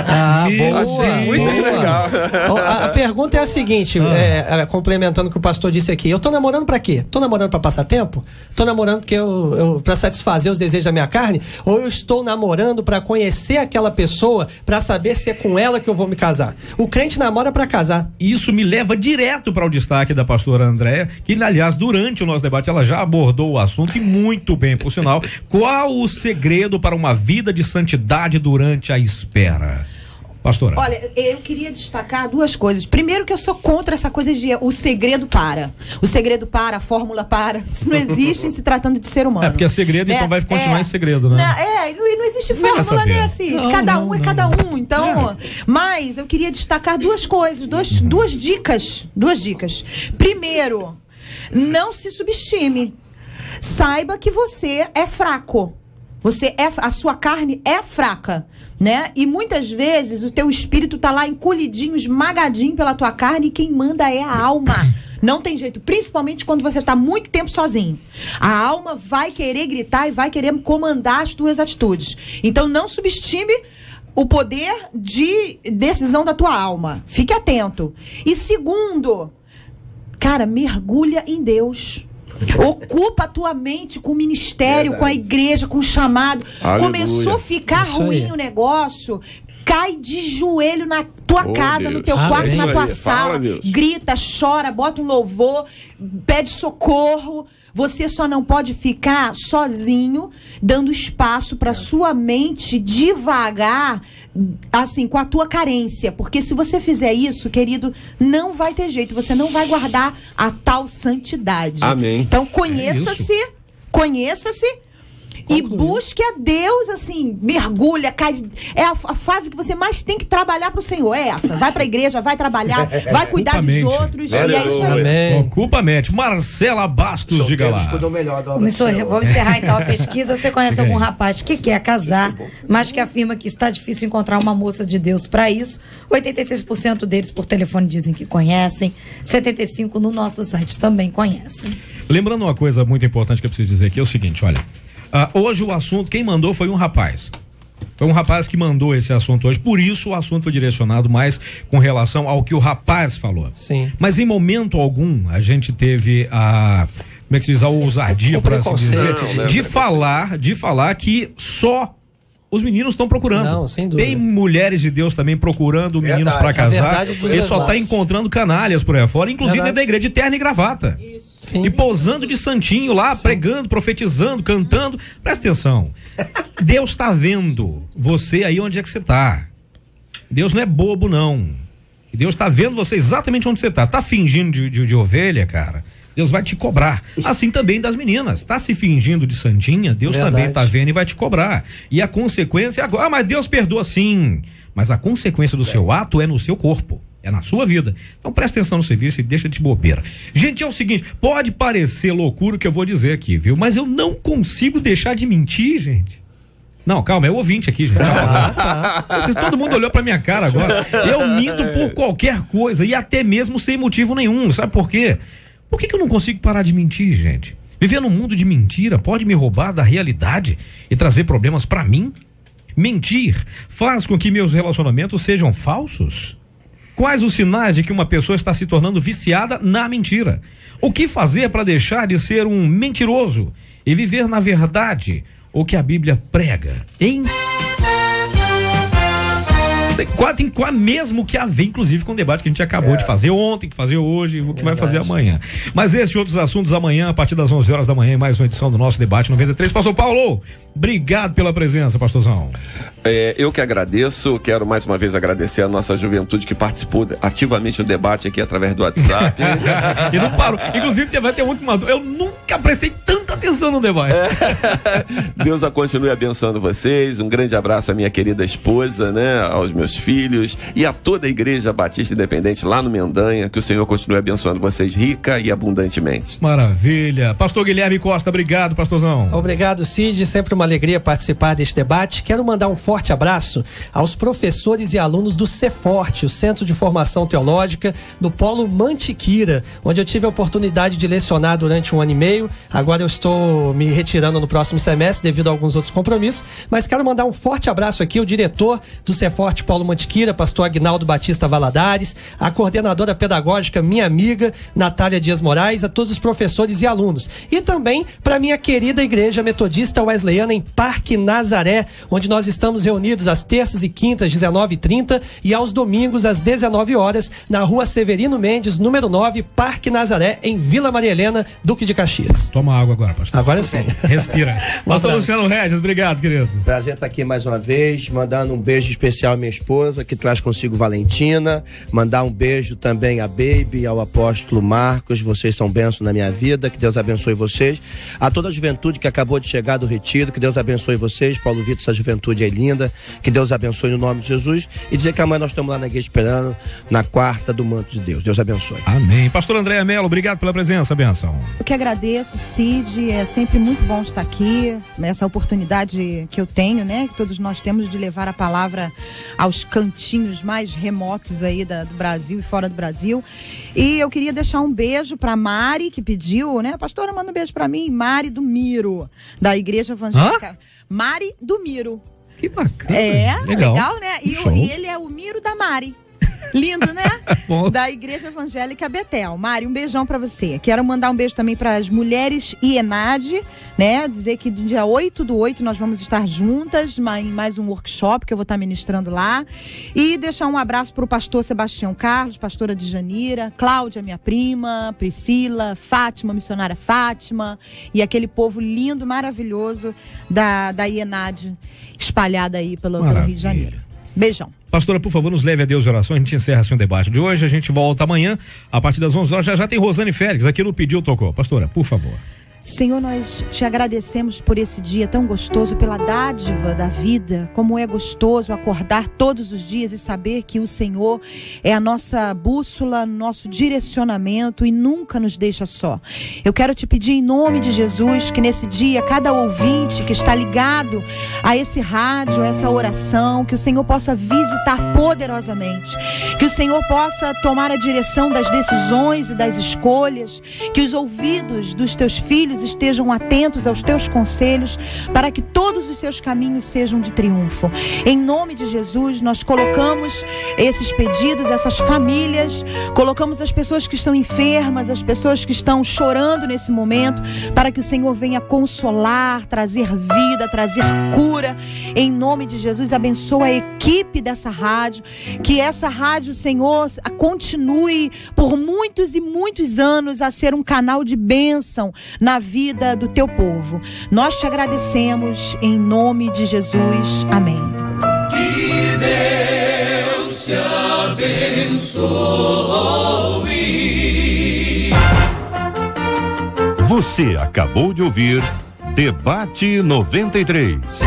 Ah, boa.
Achei muito legal.
A pergunta é a seguinte, complementando o que o pastor disse aqui. Eu tô namorando pra quê? Tô namorando pra passar tempo? Tô namorando porque pra satisfazer os desejos da minha carne? Ou eu estou namorando pra conhecer aquela pessoa, pra saber se é com ela que eu vou me casar? O crente namora pra casar.
Isso me leva direto para o destaque da pastora Andréa, que, aliás, durante o nosso debate, ela já abordou o assunto e muito bem, por sinal. Qual o segredo para uma vida de santidade durante a espera? Pastora.
Olha, eu queria destacar duas coisas. Primeiro, que eu sou contra essa coisa de o segredo para. O segredo para, a fórmula para. Isso não existe em se tratando de ser humano.
É, porque é segredo, então vai continuar em segredo, né?
Não existe fórmula, né? Assim, de cada um é cada um. Então, mas eu queria destacar duas coisas, duas dicas. Primeiro, não se subestime. Saiba que você é fraco. A sua carne é fraca, né? E muitas vezes o teu espírito tá lá encolhidinho, esmagadinho pela tua carne, e quem manda é a alma. Não tem jeito, principalmente quando você tá muito tempo sozinho. A alma vai querer gritar e vai querer comandar as tuas atitudes. Então não subestime o poder de decisão da tua alma. Fique atento. E segundo, cara, mergulha em Deus. Ocupa a tua mente com o ministério, com a igreja, com o chamado.
Aleluia.
Começou a ficar ruim o negócio, cai de joelho na tua casa,
Deus.
no teu quarto, na tua sala,
Deus.
grita, chora, bota um louvor, pede socorro. Você só não pode ficar sozinho, dando espaço para sua mente divagar, assim, com a tua carência. Porque se você fizer isso, querido, não vai ter jeito. Você não vai guardar a tal santidade.
Amém.
Então, conheça-se e busque a Deus, assim, mergulha, cai. É a fase que você mais tem que trabalhar pro Senhor. É essa. Vai pra igreja, vai trabalhar, vai cuidar dos outros. E é isso aí.
Amém.
Ocupa a mente. Marcela Bastos, diga lá.
Vamos encerrar então a pesquisa. Você conhece algum rapaz que quer casar, mas que afirma que está difícil encontrar uma moça de Deus para isso? 86% deles por telefone dizem que conhecem, 75% no nosso site também conhecem.
Lembrando uma coisa muito importante que eu preciso dizer aqui, é o seguinte, olha. Hoje o assunto, quem mandou foi um rapaz. Foi um rapaz que mandou esse assunto hoje, por isso o assunto foi direcionado mais com relação ao que o rapaz falou.
Sim.
Mas em momento algum a gente teve a, como é que se diz, a ousadia, para assim dizer, de falar que só os meninos estão procurando.
Não, sem dúvida.
Tem mulheres de Deus também procurando meninos para casar. Ele só está encontrando canalhas por aí fora, inclusive dentro da igreja de terno e gravata.
Sim.
E posando de santinho lá, pregando, profetizando, cantando. Presta atenção. Deus está vendo você aí onde é que você está. Deus não é bobo, não. Deus está vendo você exatamente onde você está. Tá fingindo de ovelha, cara? Deus vai te cobrar. Assim também das meninas. Tá se fingindo de santinha, Deus também tá vendo e vai te cobrar. E a consequência agora, mas Deus perdoa sim. Mas a consequência do seu ato é no seu corpo. É na sua vida. Então presta atenção no serviço e deixa de bobeira. Gente, é o seguinte, pode parecer loucura o que eu vou dizer aqui, viu? Mas eu não consigo deixar de mentir, gente. Não, calma, é o ouvinte aqui, gente. Todo mundo olhou pra minha cara agora. Eu minto por qualquer coisa e até mesmo sem motivo nenhum. Sabe por quê? Por que eu não consigo parar de mentir, gente? Viver num mundo de mentira pode me roubar da realidade e trazer problemas pra mim? Mentir faz com que meus relacionamentos sejam falsos? Quais os sinais de que uma pessoa está se tornando viciada na mentira? O que fazer para deixar de ser um mentiroso e viver na verdade o que a Bíblia prega? Hein? Tem mesmo que a ver, inclusive, com o debate que a gente acabou de fazer ontem, que fazer hoje, o que vai fazer amanhã. Mas esses outros assuntos amanhã, a partir das 11 horas da manhã, mais uma edição do nosso Debate 93. Pastor Paulo, obrigado pela presença, pastorzão.
Eu que agradeço, quero mais uma vez agradecer a nossa juventude que participou ativamente do debate aqui através do WhatsApp.
E não parou. Inclusive, vai ter um que mandou. Eu nunca prestei tanta atenção no debate.
Deus a continue abençoando vocês. Um grande abraço à minha querida esposa, né? Aos meus filhos e a toda a Igreja Batista Independente lá no Mendanha. Que o Senhor continue abençoando vocês rica e abundantemente.
Maravilha. Pastor Guilherme Costa, obrigado, pastorzão.
Obrigado, Cid. Sempre uma alegria participar deste debate. Quero mandar um forte abraço aos professores e alunos do Ceforte, o Centro de Formação Teológica, do Polo Mantiqueira, onde eu tive a oportunidade de lecionar durante 1 ano e meio. Agora eu estou me retirando no próximo semestre devido a alguns outros compromissos, mas quero mandar um forte abraço aqui ao diretor do Ceforte Paulo Mantiqueira, pastor Aguinaldo Batista Valadares, a coordenadora pedagógica, minha amiga Natália Dias Moraes, a todos os professores e alunos. E também para minha querida Igreja Metodista Wesleyana em Parque Nazaré, onde nós estamos reunidos às terças e quintas, 19h30 e aos domingos às 19 horas, na Rua Severino Mendes, número 9, Parque Nazaré, em Vila Maria Helena, Duque de Caxias.
Toma água agora, pastor.
Agora sim.
Respira. Pastor Luciano Regis, obrigado, querido.
Prazer estar aqui mais uma vez, mandando um beijo especial à minha esposa, que traz consigo Valentina, mandar um beijo também à Baby, ao apóstolo Marcos, vocês são bênção na minha vida, que Deus abençoe vocês, a toda a juventude que acabou de chegar do retiro, que Deus abençoe vocês, Paulo Vitor, essa juventude é linda, que Deus abençoe no nome de Jesus, e dizer que amanhã nós estamos lá na igreja esperando, na quarta do manto de Deus. Deus abençoe.
Amém. Pastor Andréa Mello, obrigado pela presença, benção.
Eu que agradeço, Cid, é sempre muito bom estar aqui, essa oportunidade que eu tenho, né, que todos nós temos de levar a palavra aos cantinhos mais remotos aí do Brasil e fora do Brasil. E eu queria deixar um beijo para Mari, que pediu, né, pastora, manda um beijo para mim, Mari do Miro, da Igreja Evangélica. Mari do Miro.
Que bacana.
Legal, né? E ele é o Miro da Mari. Lindo, né? Da Igreja Evangélica Betel. Mari, um beijão pra você. Quero mandar um beijo também para as mulheres IENAD, né? Dizer que do dia 8/8 nós vamos estar juntas em mais um workshop que eu vou estar ministrando lá. E deixar um abraço pro pastor Sebastião Carlos, pastora de Janira, Cláudia, minha prima, Priscila, Fátima, missionária Fátima, e aquele povo lindo, maravilhoso da IENAD espalhada aí pelo Rio de Janeiro. Beijão.
Pastora, por favor, nos leve a Deus de oração. A gente encerra assim o debate de hoje. A gente volta amanhã, a partir das 11 horas. Já tem Rosane Félix aqui no Pediu Tocou. Pastora, por favor.
Senhor, nós te agradecemos por esse dia tão gostoso, pela dádiva da vida, como é gostoso acordar todos os dias e saber que o Senhor é a nossa bússola, nosso direcionamento e nunca nos deixa só. Eu quero te pedir em nome de Jesus que nesse dia, cada ouvinte que está ligado a esse rádio, a essa oração, que o Senhor possa visitar poderosamente, que o Senhor possa tomar a direção das decisões e das escolhas, que os ouvidos dos teus filhos estejam atentos aos teus conselhos, para que todos os seus caminhos sejam de triunfo. Em nome de Jesus, nós colocamos esses pedidos, essas famílias, colocamos as pessoas que estão enfermas, as pessoas que estão chorando nesse momento, para que o Senhor venha consolar, trazer vida, trazer cura. Em nome de Jesus, abençoa a equipe dessa rádio, que essa rádio, Senhor, continue por muitos e muitos anos a ser um canal de bênção na vida do teu povo. Nós te agradecemos em nome de Jesus. Amém.
Que Deus te abençoe.
Você acabou de ouvir Debate 93.